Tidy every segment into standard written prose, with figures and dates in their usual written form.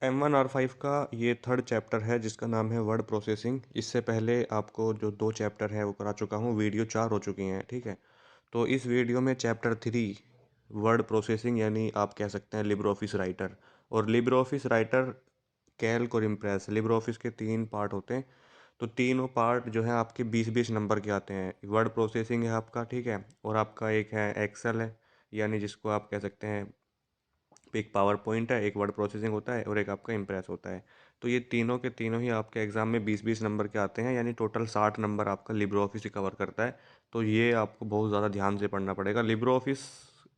M1R5 का ये third chapter है जिसका नाम है वर्ड प्रोसेसिंग। इससे पहले आपको जो 2 चैप्टर है वो करा चुका हूँ, वीडियो 4 हो चुकी हैं, ठीक है। तो इस वीडियो में चैप्टर 3 वर्ड प्रोसेसिंग यानी आप कह सकते हैं लिब्रे ऑफिस राइटर। और लिब्रे ऑफिस राइटर, कैल्क और इम्प्रेस, लिब्रे ऑफिस के 3 पार्ट होते हैं। तो तीनों पार्ट जो है आपके 20-20 नंबर के आते हैं। वर्ड प्रोसेसिंग है आपका, ठीक है, और आपका एक है एक्सेल है, यानी जिसको आप कह सकते हैं एक पावर पॉइंट है, एक वर्ड प्रोसेसिंग होता है और एक आपका इम्प्रेस होता है। तो ये तीनों के तीनों ही आपके एग्ज़ाम में 20-20 नंबर के आते हैं, यानी टोटल 60 नंबर आपका लिब्रे ऑफिस ही कवर करता है। तो ये आपको बहुत ज़्यादा ध्यान से पढ़ना पड़ेगा लिब्रे ऑफिस।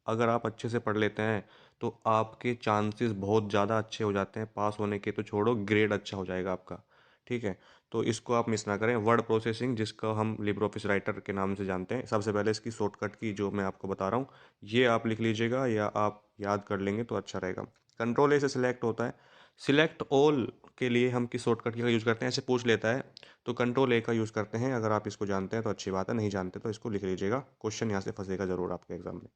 अगर आप अच्छे से पढ़ लेते हैं तो आपके चांसेस बहुत ज़्यादा अच्छे हो जाते हैं, पास होने के तो छोड़ो, ग्रेड अच्छा हो जाएगा आपका, ठीक है। तो इसको आप मिस ना करें, वर्ड प्रोसेसिंग जिसको हम लिब्रे ऑफिस राइटर के नाम से जानते हैं। सबसे पहले इसकी शॉर्टकट की जो मैं आपको बता रहा हूँ, ये आप लिख लीजिएगा या आप याद कर लेंगे तो अच्छा रहेगा। कंट्रोल ए से सिलेक्ट होता है। सिलेक्ट ऑल के लिए हम किस शॉर्टकट का यूज़ करते हैं, ऐसे पूछ लेता है तो कंट्रोल ए का यूज़ करते हैं। अगर आप इसको जानते हैं तो अच्छी बात है, नहीं जानते तो इसको लिख लीजिएगा, क्वेश्चन यहाँ से फंसेगा ज़रूर आपके एग्जाम में।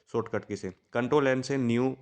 शॉर्टकट की से कंट्रोल एन से न्यू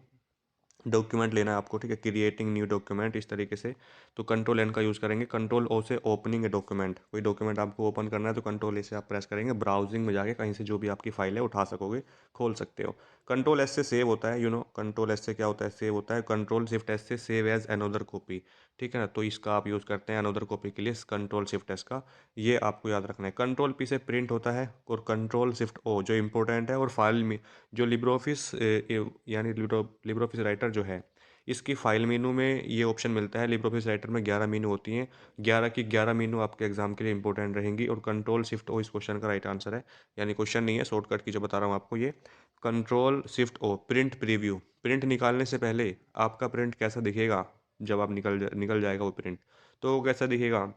डॉक्यूमेंट लेना है आपको, ठीक है, क्रिएटिंग न्यू डॉक्यूमेंट इस तरीके से। तो कंट्रोल एन का यूज़ करेंगे। कंट्रोल ओ से ओपनिंग ए डॉक्यूमेंट, कोई डॉक्यूमेंट आपको ओपन करना है तो कंट्रोल ए से आप प्रेस करेंगे, ब्राउजिंग में जाके कहीं से जो भी आपकी फाइल है उठा सकोगे, खोल सकते हो। कंट्रोल एस से सेव होता है, कंट्रोल एस से क्या होता है, सेव होता है। कंट्रोल शिफ्ट एस से सेव एज अनदर कॉपी, ठीक है ना, तो इसका आप यूज़ करते हैं अनदर कॉपी के लिए, कंट्रोल शिफ्ट एस का, ये आपको याद रखना है। कंट्रोल पी से प्रिंट होता है और कंट्रोल शिफ्ट ओ जो इंपॉर्टेंट है, और फाइल में जो लिब्रे ऑफिस यानी लिब्रे ऑफिस राइटर जो है, इसकी फाइल मेनू में ये ऑप्शन मिलता है। लिब्रे ऑफिस राइटर में 11 मेनू होती हैं, 11 की 11 मेनू आपके एग्जाम के लिए इंपॉर्टेंट रहेंगी। और कंट्रोल शिफ्ट ओ इस क्वेश्चन का राइट आंसर है, यानी क्वेश्चन नहीं है, शॉर्टकट की जो बता रहा हूँ आपको ये। कंट्रोल शिफ्ट ओ प्रिंट प्रीव्यू, प्रिंट निकालने से पहले आपका प्रिंट कैसा दिखेगा, जब आप निकल जाएगा वो प्रिंट, तो वो कैसा दिखेगा,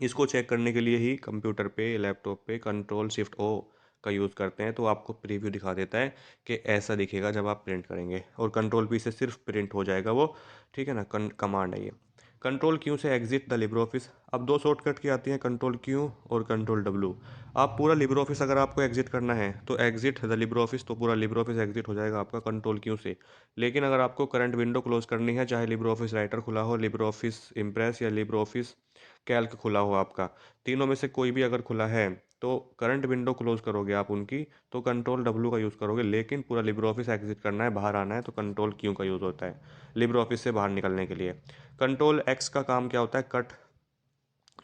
इसको चेक करने के लिए ही कंप्यूटर पे, लैपटॉप पे कंट्रोल शिफ्ट ओ का यूज़ करते हैं। तो आपको प्रीव्यू दिखा देता है कि ऐसा दिखेगा जब आप प्रिंट करेंगे, और कंट्रोल पी से सिर्फ प्रिंट हो जाएगा वो, ठीक है ना, कमांड है ये। कंट्रोल क्यू से एग्जिट द लिब्रे ऑफिस। अब दो शॉर्टकट की आती हैं, कंट्रोल क्यू और कंट्रोल डब्ल्यू। आप पूरा लिब्रे ऑफिस अगर आपको एग्जिट करना है तो एग्जिट द लिब्रे ऑफिस, तो पूरा लिब्रे ऑफिस एग्जिट हो जाएगा आपका कंट्रोल क्यू से। लेकिन अगर आपको करंट विंडो क्लोज करनी है, चाहे लिब्रे ऑफिस राइटर खुला हो, लिब्रे ऑफिस इम्प्रेस या लिब्रे ऑफिस कैल्क खुला हो आपका, तीनों में से कोई भी अगर खुला है, तो करंट विंडो क्लोज करोगे आप उनकी, तो कंट्रोल डब्ल्यू का यूज़ करोगे। लेकिन पूरा लिब्रे ऑफिस एग्जिट करना है, बाहर आना है, तो कंट्रोल क्यू का यूज़ होता है लिब्रे ऑफिस से बाहर निकलने के लिए। कंट्रोल एक्स का काम क्या होता है, कट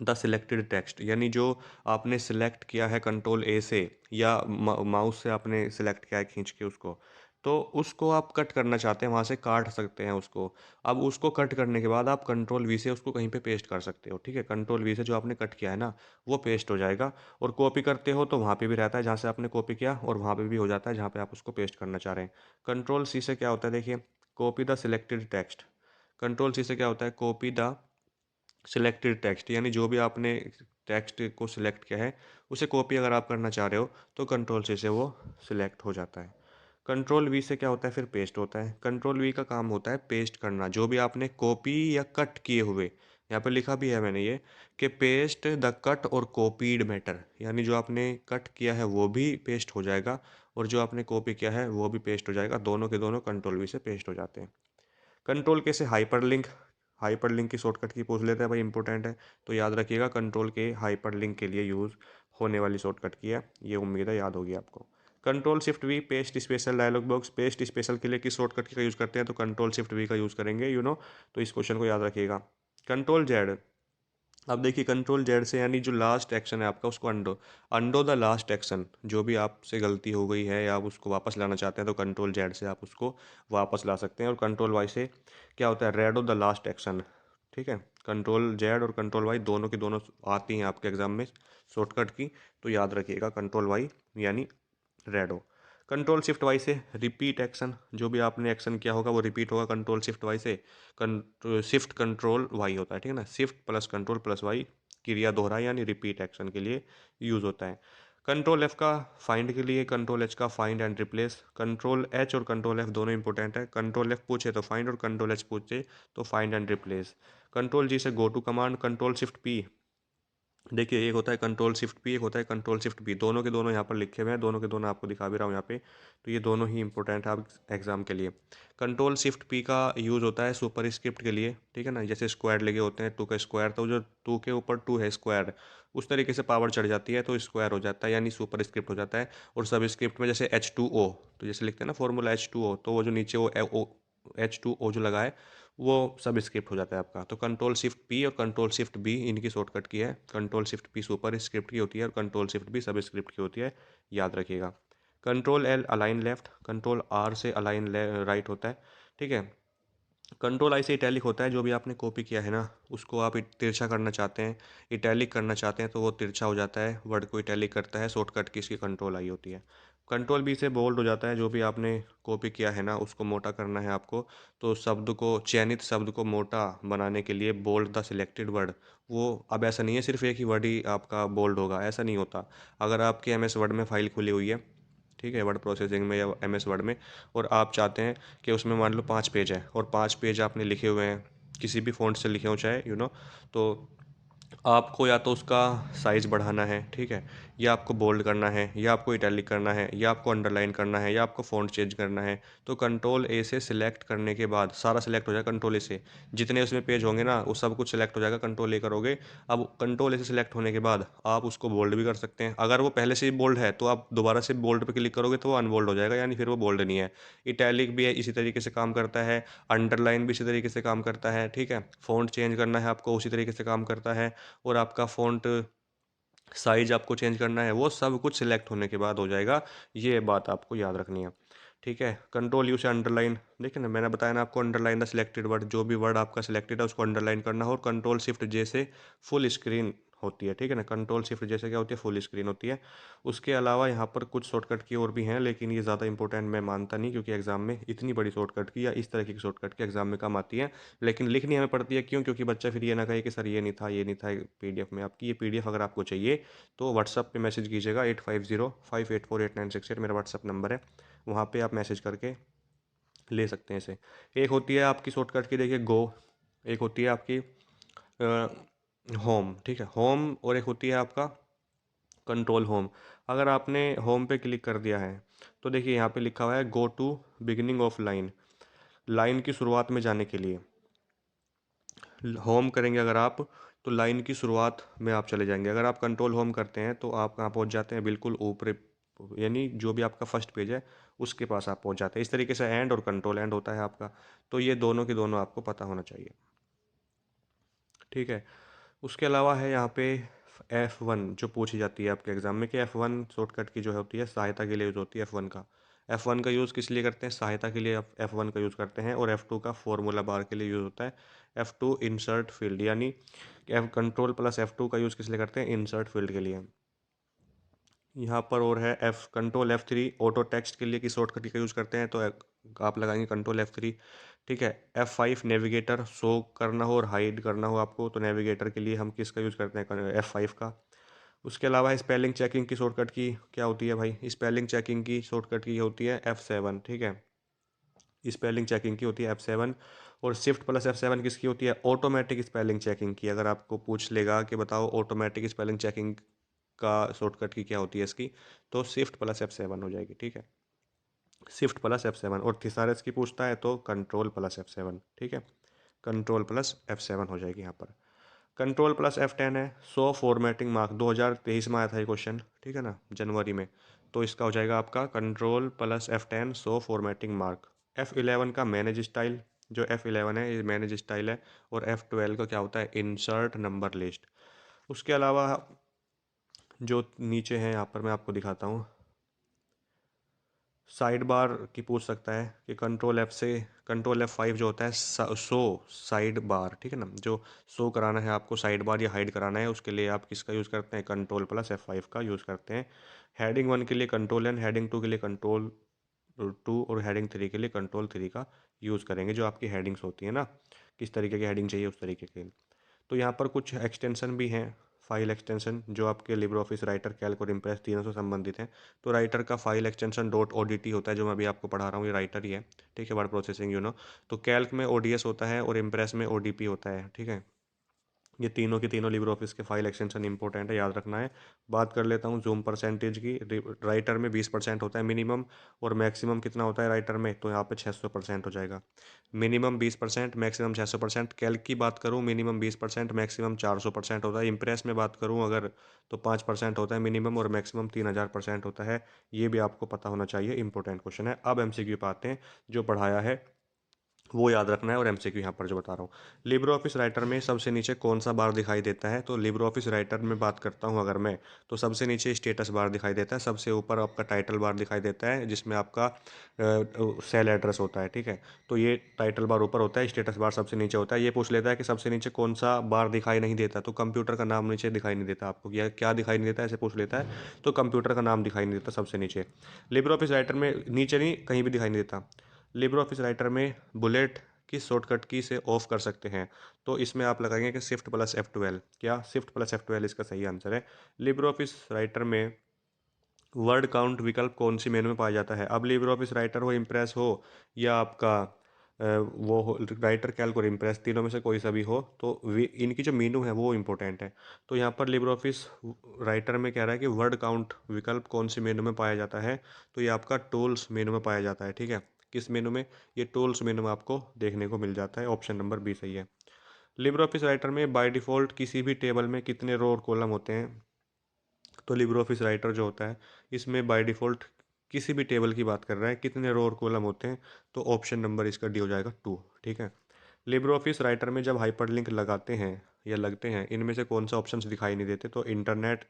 द सिलेक्टेड टेक्स्ट, यानी जो आपने सिलेक्ट किया है कंट्रोल ए से, या माउस से आपने सिलेक्ट किया है खींच के उसको, तो उसको आप कट करना चाहते हैं, वहाँ से काट सकते हैं उसको। अब उसको कट करने के बाद आप कंट्रोल वी से उसको कहीं पे पेस्ट कर सकते हो, ठीक है, कंट्रोल वी से जो आपने कट किया है ना, वो पेस्ट हो जाएगा। और कॉपी करते हो तो वहाँ पे भी रहता है जहाँ से आपने कॉपी किया, और वहाँ पे भी हो जाता है जहाँ पे आप उसको पेस्ट करना चाह रहे हैं। कंट्रोल सी से क्या होता है, देखिए, copy the selected text. Control C से क्या होता है, कॉपी द सिलेक्टेड टेक्स्ट, यानी जो भी आपने टेक्स्ट को सिलेक्ट किया है उसे कॉपी अगर आप करना चाह रहे हो तो कंट्रोल से वो सिलेक्ट हो जाता है। कंट्रोल वी से क्या होता है, फिर पेस्ट होता है। कंट्रोल वी का काम होता है पेस्ट करना, जो भी आपने कॉपी या कट किए हुए, यहाँ पर लिखा भी है मैंने ये, कि पेस्ट द कट और कॉपीड मैटर, यानी जो आपने कट किया है वो भी पेस्ट हो जाएगा, और जो आपने कॉपी किया है वो भी पेस्ट हो जाएगा, दोनों के दोनों कंट्रोल वी से पेस्ट हो जाते हैं। कंट्रोल के से हाइपरलिंक, हाइपरलिंक की शॉर्टकट की पूछ लेते हैं भाई, इंपॉर्टेंट है तो याद रखिएगा, कंट्रोल के हाइपरलिंक के लिए यूज़ होने वाली शॉर्टकट की है ये, उम्मीद है याद होगी आपको। Control shift we paste special dialogue box, paste special के लिए किस शॉर्टकट का यूज़ करते हैं, तो कंट्रोल शिफ्ट वी का यूज़ करेंगे, तो इस क्वेश्चन को याद रखिएगा। कंट्रोल जेड, अब देखिए कंट्रोल जेड से, यानी जो लास्ट एक्शन है आपका उसको अंडो, अंडो द लास्ट एक्शन, जो भी आपसे गलती हो गई है या आप उसको वापस लाना चाहते हैं तो कंट्रोल जेड से आप उसको वापस ला सकते हैं। और कंट्रोल वाई से क्या होता है, रेडो द लास्ट एक्शन, ठीक है। कंट्रोल जेड और कंट्रोल वाई दोनों की दोनों आती हैं आपके एग्जाम में शॉर्टकट की, तो याद रखिएगा कंट्रोल वाई यानी रेडो। कंट्रोल शिफ्ट वाई से रिपीट एक्शन, जो भी आपने एक्शन किया होगा वो रिपीट होगा कंट्रोल शिफ्ट वाई से। शिफ्ट कंट्रोल वाई होता है, ठीक है ना, shift plus control plus Y, क्रिया दोहरा यानी रिपीट एक्शन के लिए यूज़ होता है। कंट्रोल एफ का फाइंड के लिए, कंट्रोल एच का find and replace. Control H और कंट्रोल एफ दोनों इंपॉर्टेंट है, कंट्रोल एफ पूछे तो फाइंड और कंट्रोल एच पूछे तो find and replace. Control G से go to command. Control shift P देखिए एक होता है कंट्रोल शिफ्ट पी, एक होता है कंट्रोल शिफ्ट बी, दोनों के दोनों यहाँ पर लिखे हुए हैं, दोनों के दोनों आपको दिखा भी रहा हूँ यहाँ पे। तो ये दोनों ही इंपॉर्टेंट है आप एग्जाम के लिए। कंट्रोल शिफ्ट पी का यूज़ होता है सुपर स्क्रिप्ट के लिए, ठीक है ना, जैसे स्क्वायर लगे होते हैं, टू का स्क्वायर, तो जो टू के ऊपर टू है स्क्वायर, उस तरीके से पावर चढ़ जाती है तो स्क्वायर हो जाता है, यानी सुपर स्क्रिप्ट हो जाता है। और सब स्क्रिप्ट में जैसे H2O, तो जैसे लिखते हैं ना फॉर्मूला H2O, तो वो जो नीचे वो H2O जो लगा है वो सब स्क्रिप्ट हो जाता है आपका। तो कंट्रोल शिफ्ट पी और कंट्रोल शिफ्ट बी इनकी शॉर्टकट की है। Control shift P superscript की होती है और control shift B subscript की होती है, याद रखिएगा। Control L align left, control R से अलाइन राइट होता है, ठीक है। कंट्रोल आई से इटैलिक होता है, जो भी आपने कॉपी किया है ना उसको आप तिरछा करना चाहते हैं, इटैलिक करना चाहते हैं, तो वो तिरछा हो जाता है, वर्ड को इटैलिक करता है, शॉर्टकट की इसकी कंट्रोल आई होती है। कंट्रोल बी से बोल्ड हो जाता है, जो भी आपने कॉपी किया है ना उसको मोटा करना है आपको, तो शब्द को, चयनित शब्द को मोटा बनाने के लिए बोल्ड द सिलेक्टेड वर्ड। वो अब ऐसा नहीं है सिर्फ एक ही वर्ड ही आपका बोल्ड होगा, ऐसा नहीं होता। अगर आपके MS वर्ड में फाइल खुली हुई है, ठीक है, वर्ड प्रोसेसिंग में या MS वर्ड में, और आप चाहते हैं कि उसमें मान लो 5 पेज है और 5 पेज आपने लिखे हुए हैं, किसी भी फ़ॉन्ट से लिखे हो चाहे तो आपको या तो उसका साइज़ बढ़ाना है, ठीक है, या आपको बोल्ड करना है, या आपको इटैलिक करना है, या आपको अंडरलाइन करना है, या आपको फ़ॉन्ट चेंज करना है। तो कंट्रोल ए से सिलेक्ट करने के बाद सारा सिलेक्ट हो जाएगा कंट्रोल ए से, जितने उसमें पेज होंगे ना वो सब कुछ सिलेक्ट हो जाएगा, कंट्रोल ए करोगे। अब कंट्रोल ए से सिलेक्ट होने के बाद आप उसको बोल्ड भी कर सकते हैं, अगर वो पहले से ही बोल्ड है तो आप दोबारा से बोल्ड पे क्लिक करोगे तो वो अनबोल्ड हो जाएगा, यानी फिर वो बोल्ड नहीं है। इटैलिक भी है इसी तरीके से काम करता है, अंडरलाइन भी इसी तरीके से काम करता है, ठीक है, फ़ॉन्ट चेंज करना है आपको उसी तरीके से काम करता है, और आपका फ़ॉन्ट साइज आपको चेंज करना है, वो सब कुछ सिलेक्ट होने के बाद हो जाएगा। ये बात आपको याद रखनी है, ठीक है। कंट्रोल यू से अंडरलाइन, देखिए ना मैंने बताया ना आपको, अंडरलाइन द सिलेक्टेड वर्ड, जो भी वर्ड आपका सिलेक्टेड है उसको अंडरलाइन करना हो। और कंट्रोल शिफ्ट जे से फुल स्क्रीन होती है, ठीक है ना, कंट्रोल शिफ्ट जैसे क्या होती है, फुल स्क्रीन होती है। उसके अलावा यहाँ पर कुछ शॉर्टकट की और भी हैं, लेकिन ये ज़्यादा इंपॉर्टेंट मैं मानता नहीं, क्योंकि एग्जाम में इतनी बड़ी शॉर्टकट की या इस तरह की शॉर्टकट की एग्जाम में कम आती है, लेकिन लिखनी हमें पड़ती है। क्यों? क्योंकि बच्चा फिर ये ना कहे कि सर ये नहीं था, ये नहीं था PDF में। आपकी ये PDF अगर आपको चाहिए तो व्हाट्सअप पे मैसेज कीजिएगा, 8505848968 मेरा व्हाट्सअप नंबर है, वहाँ पे आप मैसेज करके ले सकते हैं इसे। एक होती है आपकी शॉर्टकट की, देखिए गो, एक होती है आपकी होम, ठीक है, होम, और एक होती है आपका कंट्रोल होम। अगर आपने होम पे क्लिक कर दिया है तो देखिए यहाँ पे लिखा हुआ है go to beginning of line, line की शुरुआत में जाने के लिए होम करेंगे अगर आप, तो लाइन की शुरुआत में आप चले जाएंगे। अगर आप कंट्रोल होम करते हैं तो आप कहाँ पहुँच जाते हैं, बिल्कुल ऊपर, यानी जो भी आपका फर्स्ट पेज है उसके पास आप पहुँच जाते हैं। इस तरीके से एंड और कंट्रोल एंड होता है आपका, तो ये दोनों के दोनों आपको पता होना चाहिए, ठीक है। उसके अलावा है यहाँ पे F1 जो पूछी जाती है आपके एग्जाम में, कि F1 शॉर्टकट की जो होती है सहायता के लिए यूज़ होती है। F1 का, F1 का यूज़ किस लिए करते हैं, सहायता के लिए F1 का यूज़ करते हैं। और F2 का फॉर्मूला बार के लिए यूज़ होता है। F2 इंसर्ट फील्ड, यानी F कंट्रोल प्लस F2 का यूज़ किस लिए करते हैं, इंसर्ट फील्ड के लिए। यहाँ पर और है F control F3 auto text के लिए किस शॉर्टकट का यूज़ करते हैं, तो आप लगाएंगे कंट्रोल F3, ठीक है। F5 नेविगेटर शो करना हो और हाइड करना हो आपको, तो नेविगेटर के लिए हम किसका यूज़ करते हैं, F5 का। उसके अलावा स्पेलिंग चेकिंग की शॉर्टकट की क्या होती है भाई, स्पेलिंग चेकिंग की शॉर्टकट की होती है F7, ठीक है, स्पेलिंग चेकिंग की होती है F7। और शिफ्ट प्लस F7 किसकी होती है, ऑटोमेटिक स्पेलिंग चेकिंग की। अगर आपको पूछ लेगा कि बताओ ऑटोमेटिक स्पेलिंग चेकिंग का शॉर्टकट की क्या होती है इसकी, तो शिफ्ट प्लस F7 हो जाएगी, ठीक है, शिफ्ट प्लस F7। और थिसारस की पूछता है तो कंट्रोल प्लस F7, ठीक है, कंट्रोल प्लस F7 हो जाएगी यहाँ पर। कंट्रोल प्लस F10 है सो फॉर्मेटिंग मार्क, 2023 में आया था ये क्वेश्चन, ठीक है ना, जनवरी में। तो इसका हो जाएगा आपका कंट्रोल प्लस F10 सो फॉर्मेटिंग मार्क। F11 का मैनेज स्टाइल, जो F11 है ये मैनेज स्टाइल है। और F12 का क्या होता है, इंसर्ट नंबर लिस्ट। उसके अलावा जो नीचे है यहाँ पर मैं आपको दिखाता हूँ, साइड बार की पूछ सकता है कि कंट्रोल F5 जो होता है शो साइड बार, ठीक है ना, जो शो कराना है आपको साइड बार या हाइड कराना है, उसके लिए आप किसका यूज़ करते हैं, कंट्रोल प्लस F5 का यूज़ करते हैं। हेडिंग 1 के लिए कंट्रोल N, हेडिंग 2 के लिए कंट्रोल 2, और हेडिंग 3 के लिए कंट्रोल 3 का यूज़ करेंगे। जो आपकी हेडिंग्स होती है ना, किस तरीके की हेडिंग चाहिए उस तरीके के। तो यहाँ पर कुछ एक्सटेंशन भी हैं, फाइल एक्सटेंशन, जो आपके लिब्रे ऑफिस राइटर, कैल्क और इम्प्रेस तीनों से संबंधित हैं। तो राइटर का फाइल एक्सटेंशन .odt होता है, जो मैं अभी आपको पढ़ा रहा हूँ ये राइटर ही है, ठीक है, वर्ड प्रोसेसिंग। तो कैल्क में ODS होता है और इम्प्रेस में ODP होता है, ठीक है। ये तीनों के तीनों लिब्रे ऑफिस के फाइल एक्सटेंशन इंपॉर्टेंट है, याद रखना है। बात कर लेता हूँ जूम परसेंटेज की। राइटर में 20% होता है मिनिमम, और मैक्सिमम कितना होता है राइटर में, तो यहाँ पे 600% हो जाएगा। Minimum 20%, maximum 600%। कैल्क की बात करूँ, मिनिमम 20%, मैक्सिमम 400% होता है। इम्प्रेस में बात करूँ अगर, तो 5% होता है मिनिमम, और मैक्सिमम 3000% होता है। ये भी आपको पता होना चाहिए, इंपॉर्टेंट क्वेश्चन है। अब एमसीक्यू पे आते हैं, जो पढ़ाया है वो याद रखना है, और एमसीक्यू यहाँ पर जो बता रहा हूँ। लिब्रे ऑफिस राइटर में सबसे नीचे कौन सा बार दिखाई देता है, तो लिब्रे ऑफिस राइटर में बात करता हूँ अगर मैं, तो सबसे नीचे स्टेटस बार दिखाई देता है, सबसे ऊपर आपका टाइटल बार दिखाई देता है जिसमें आपका सेल एड्रेस होता है, ठीक है। तो ये टाइटल बार ऊपर होता है, स्टेटस बार सबसे नीचे होता है। ये पूछ लेता है कि सबसे नीचे कौन सा बार दिखाई नहीं देता, तो कंप्यूटर का नाम नीचे दिखाई नहीं देता आपको, या क्या दिखाई नहीं देता ऐसे पूछ लेता है, तो कंप्यूटर का नाम दिखाई नहीं देता सबसे नीचे। लिब्रे ऑफिस राइटर में नीचे नहीं, कहीं भी दिखाई नहीं देता। लिब्रे ऑफिस राइटर में बुलेट की शॉर्टकट की से ऑफ कर सकते हैं, तो इसमें आप लगाएंगे कि शिफ्ट प्लस F12। क्या शिफ्ट प्लस F12 इसका सही आंसर है। लिब्रे ऑफिस राइटर में वर्ड काउंट विकल्प कौन सी मेनू में पाया जाता है। अब लिब्रे ऑफिस राइटर हो, इम्प्रेस हो, या आपका वो हो राइटर, कैल्क और इम्प्रेस, तीनों में से कोई सा भी हो, तो इनकी जो मेनू है वो इंपॉर्टेंट है। तो यहाँ पर लिब्रे ऑफिस राइटर में कह रहा है कि वर्ड काउंट विकल्प कौन सी मेनू में पाया जाता है, तो ये आपका टूल्स मेनू में पाया जाता है, ठीक है। किस मेनू में, ये टूल्स मेनू में आपको देखने को मिल जाता है। ऑप्शन नंबर बी सही है। लिब्रे ऑफिस राइटर में बाय डिफ़ॉल्ट किसी भी टेबल में कितने रो और कॉलम होते हैं, तो लिब्रे ऑफिस राइटर जो होता है इसमें बाय डिफ़ॉल्ट किसी भी टेबल की बात कर रहा है, कितने रो और कॉलम होते हैं, तो ऑप्शन नंबर इसका डी हो जाएगा 2, ठीक है। लिब्रे ऑफिस राइटर में जब हाइपरलिंक लगाते हैं या लगते हैं, इनमें से कौन सा ऑप्शंस दिखाई नहीं देते, तो इंटरनेट,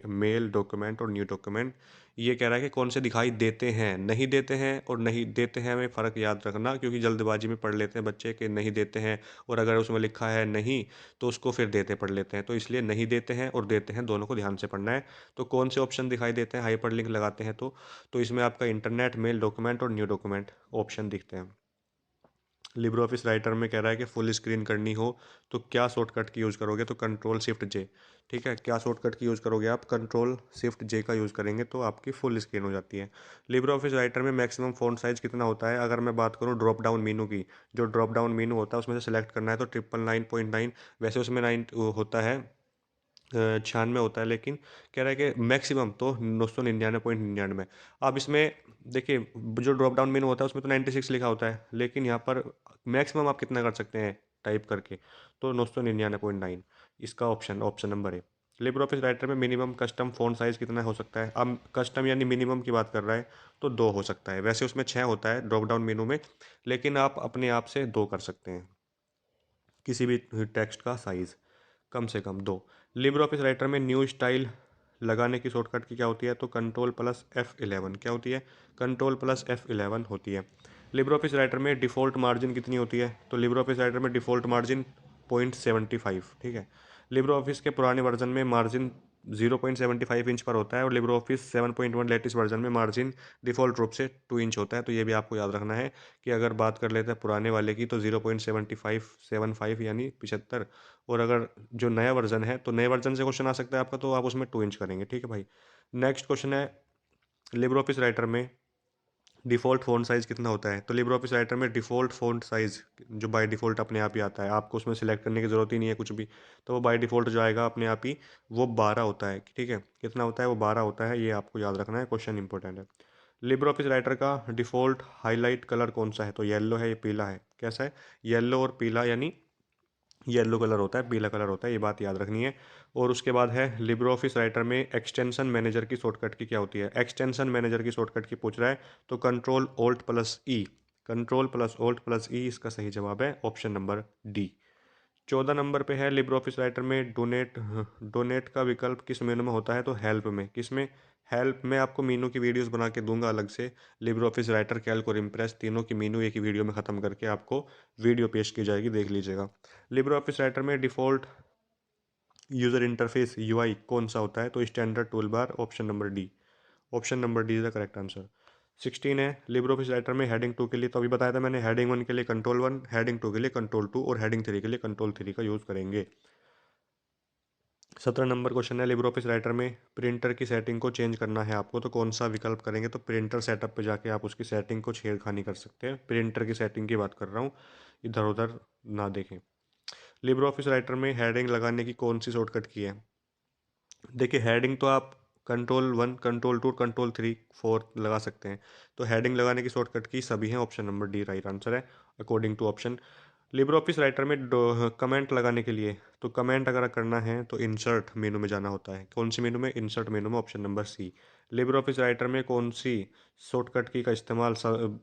मेल, डॉक्यूमेंट और न्यू डॉक्यूमेंट। ये कह रहा है कि कौन से दिखाई देते हैं, नहीं देते हैं और नहीं देते हैं में फ़र्क याद रखना, क्योंकि जल्दबाजी में पढ़ लेते हैं बच्चे कि नहीं देते हैं, और अगर उसमें लिखा है नहीं तो उसको फिर देते पढ़ लेते हैं, तो इसलिए नहीं देते हैं और देते हैं दोनों को ध्यान से पढ़ना है। तो कौन से ऑप्शन दिखाई देते हैं हाइपरलिंक लगाते हैं, तो इसमें आपका इंटरनेट, मेल, डॉक्यूमेंट और न्यू डॉक्यूमेंट ऑप्शन दिखते हैं। लिब्रे ऑफिस राइटर में कह रहा है कि फुल स्क्रीन करनी हो तो क्या शॉर्टकट की यूज़ करोगे, तो कंट्रोल शिफ्ट जे, ठीक है। क्या शॉर्टकट की यूज़ करोगे आप, कंट्रोल शिफ्ट जे का यूज़ करेंगे तो आपकी फुल स्क्रीन हो जाती है। लिब्रे ऑफिस राइटर में मैक्सिमम फ़ॉन्ट साइज़ कितना होता है, अगर मैं बात करूँ ड्रॉप डाउन मीनू की, जो ड्रॉप डाउन मीनू होता है उसमें से सेलेक्ट करना है, तो 999.9, वैसे उसमें 9 होता है, 96 होता है, लेकिन कह रहा है कि मैक्सिमम तो 999.99। अब इसमें देखिए, जो ड्रॉप डाउन मेनू होता है उसमें तो 96 लिखा होता है, लेकिन यहाँ पर मैक्सिमम आप कितना कर सकते हैं टाइप करके, तो 999.9 इसका ऑप्शन ऑप्शन नंबर है। लिब्रे ऑफिस राइटर में मिनिमम कस्टम फ़ॉन्ट साइज़ कितना हो सकता है, अब कस्टम यानी मिनिमम की बात कर रहा है, तो 2 हो सकता है। वैसे उसमें 6 होता है ड्रॉप डाउन मेनू में, लेकिन आप अपने आप से 2 कर सकते हैं, किसी भी टेक्स्ट का साइज़ कम से कम 2। लिब्रे ऑफिस राइटर में न्यू स्टाइल लगाने की शॉर्टकट की क्या होती है, तो कंट्रोल प्लस F11। क्या होती है, कंट्रोल प्लस F11 होती है। लिब्रे ऑफिस राइटर में डिफ़ॉल्ट मार्जिन कितनी होती है, तो लिब्रे ऑफिस राइटर में डिफ़ॉल्ट मार्जिन 0.75, ठीक है। लिब्रे ऑफिस के पुराने वर्जन में मार्जिन 0.75 इंच पर होता है, और लिब्रे ऑफिस 7.1 लेटेस्ट वर्जन में मार्जिन डिफ़ॉल्ट रूप से 2 इंच होता है। तो ये भी आपको याद रखना है कि अगर बात कर लेते हैं पुराने वाले की, तो 0.75 यानी 75, और अगर जो नया वर्जन है, तो नए वर्जन से क्वेश्चन आ सकता है आपका, तो आप उसमें 2 इंच करेंगे, ठीक है भाई। नेक्स्ट क्वेश्चन है, लिब्रे ऑफिस राइटर में डिफ़ॉल्ट फ़ॉन्ट साइज़ कितना होता है, तो लिब्रे ऑफिस राइटर में डिफ़ॉल्ट फ़ॉन्ट साइज़ जो बाय डिफ़ॉल्ट अपने आप ही आता है, आपको उसमें सिलेक्ट करने की ज़रूरत ही नहीं है कुछ भी, तो वो बाय डिफ़ॉल्ट जो आएगा अपने आप ही, वो 12 होता है, ठीक है। कितना होता है, वो 12 होता है, ये आपको याद रखना है, क्वेश्चन इंपॉर्टेंट है। लिब्रे ऑफिस राइटर का डिफ़ॉल्ट हाईलाइट कलर कौन सा है, तो येलो है या पीला है, कैसा है, येलो और पीला, यानी येलो कलर होता है, पीला कलर होता है, ये बात याद रखनी है। और उसके बाद है लिब्रे ऑफिस राइटर में एक्सटेंशन मैनेजर की शॉर्टकट की क्या होती है, एक्सटेंशन मैनेजर की शॉर्टकट की पूछ रहा है, तो कंट्रोल ऑल्ट प्लस ई, कंट्रोल प्लस ऑल्ट प्लस ई इसका सही जवाब है, ऑप्शन नंबर डी। 14 नंबर पे है, लिब्रे ऑफिस राइटर में डोनेट, डोनेट का विकल्प किस मेनू में होता है, तो हेल्प में, किस में, हेल्प में। आपको मीनू की वीडियोस बना के दूंगा अलग से, लिब्रे ऑफिस राइटर, कैल्क और इम्प्रेस तीनों की मीनू एक ही वीडियो में ख़त्म करके आपको वीडियो पेश की जाएगी, देख लीजिएगा। लिब्रे ऑफिस राइटर में डिफ़ॉल्ट यूज़र इंटरफेस यूआई कौन सा होता है, तो standard tool bar, option number D, option number D is the correct answer. 16 है, लिब्रे ऑफिस राइटर में हेडिंग 2 के लिए, तो अभी बताया था मैंने, हेडिंग 1 के लिए कंट्रोल 1, हेडिंग 2 के लिए कंट्रोल 2 और हेडिंग 3 के लिए कंट्रोल 3 का यूज़ करेंगे। 17 नंबर क्वेश्चन है, लिब्रे ऑफिस राइटर में प्रिंटर की सेटिंग को चेंज करना है आपको, तो कौन सा विकल्प करेंगे, तो प्रिंटर सेटअप पे जाके आप उसकी सेटिंग को छेड़खानी कर सकते हैं, प्रिंटर की सेटिंग की बात कर रहा हूँ, इधर उधर ना देखें। लिब्रे ऑफिस राइटर में हेडिंग लगाने की कौन सी शॉर्टकट की है? देखिए हेडिंग तो आप कंट्रोल 1 कंट्रोल 2 कंट्रोल 3 4 लगा सकते हैं। तो हेडिंग लगाने की शॉर्टकट की सभी हैं, option number D right answer है according to option. Libre office Writer में कमेंट लगाने के लिए, तो कमेंट अगर करना है तो इंसर्ट मेनू में जाना होता है। कौन सी मेनू में? इंसर्ट मेनू में, option number C. Libre office Writer में कौन सी शॉर्टकट की का इस्तेमाल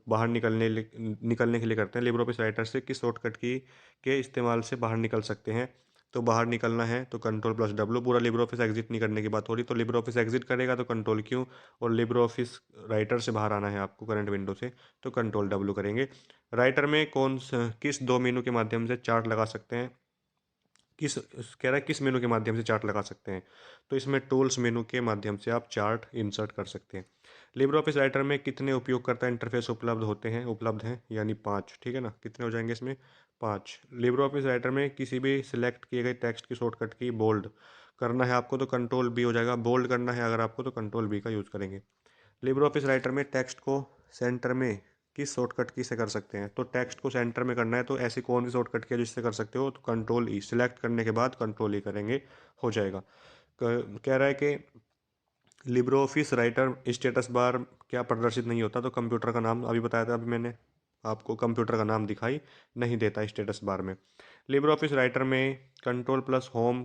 बाहर निकलने के लिए करते हैं? लिब्रे ऑफिस राइटर से किस शॉर्टकट की के इस्तेमाल से बाहर निकल सकते हैं? तो बाहर निकलना है तो कंट्रोल+W। पूरा लिब्रे ऑफिस एग्जिट नहीं करने की बात हो रही, तो लिब्रे ऑफिस एग्जिट करेगा तो कंट्रोल Q, और लिब्रे ऑफिस राइटर से बाहर आना है आपको करंट विंडो से, तो कंट्रोल W करेंगे। राइटर में किस दो मेनू के माध्यम से चार्ट लगा सकते हैं? किस कह रहा है किस मेनू के माध्यम से चार्ट लगा सकते हैं? तो इसमें टूल्स मेनू के माध्यम से आप चार्ट इंसर्ट कर सकते हैं। लिब्रे ऑफिस राइटर में कितने उपयोगकर्ता इंटरफेस उपलब्ध हैं, यानी 5, ठीक है ना? कितने हो जाएंगे इसमें? 5। लिब्रे ऑफिस राइटर में किसी भी सिलेक्ट किए गए टेक्स्ट की शॉर्टकट की बोल्ड करना है आपको तो कंट्रोल B हो जाएगा, बोल्ड करना है अगर आपको तो कंट्रोल B का यूज़ करेंगे। लिब्रे ऑफिस राइटर में टेक्स्ट को सेंटर में किस शॉर्टकट की से कर सकते हैं? तो टेक्स्ट को सेंटर में करना है तो ऐसी कौन सी शॉर्टकट की है जिससे कर सकते हो? तो कंट्रोल E, सिलेक्ट करने के बाद कंट्रोल E करेंगे, हो जाएगा। कह रहा है कि Libre office writer status bar क्या प्रदर्शित नहीं होता? तो कंप्यूटर का नाम अभी बताया था, अभी मैंने आपको कंप्यूटर का नाम दिखाई नहीं देता स्टेटस बार में। लिब्रे ऑफिस राइटर में कंट्रोल+होम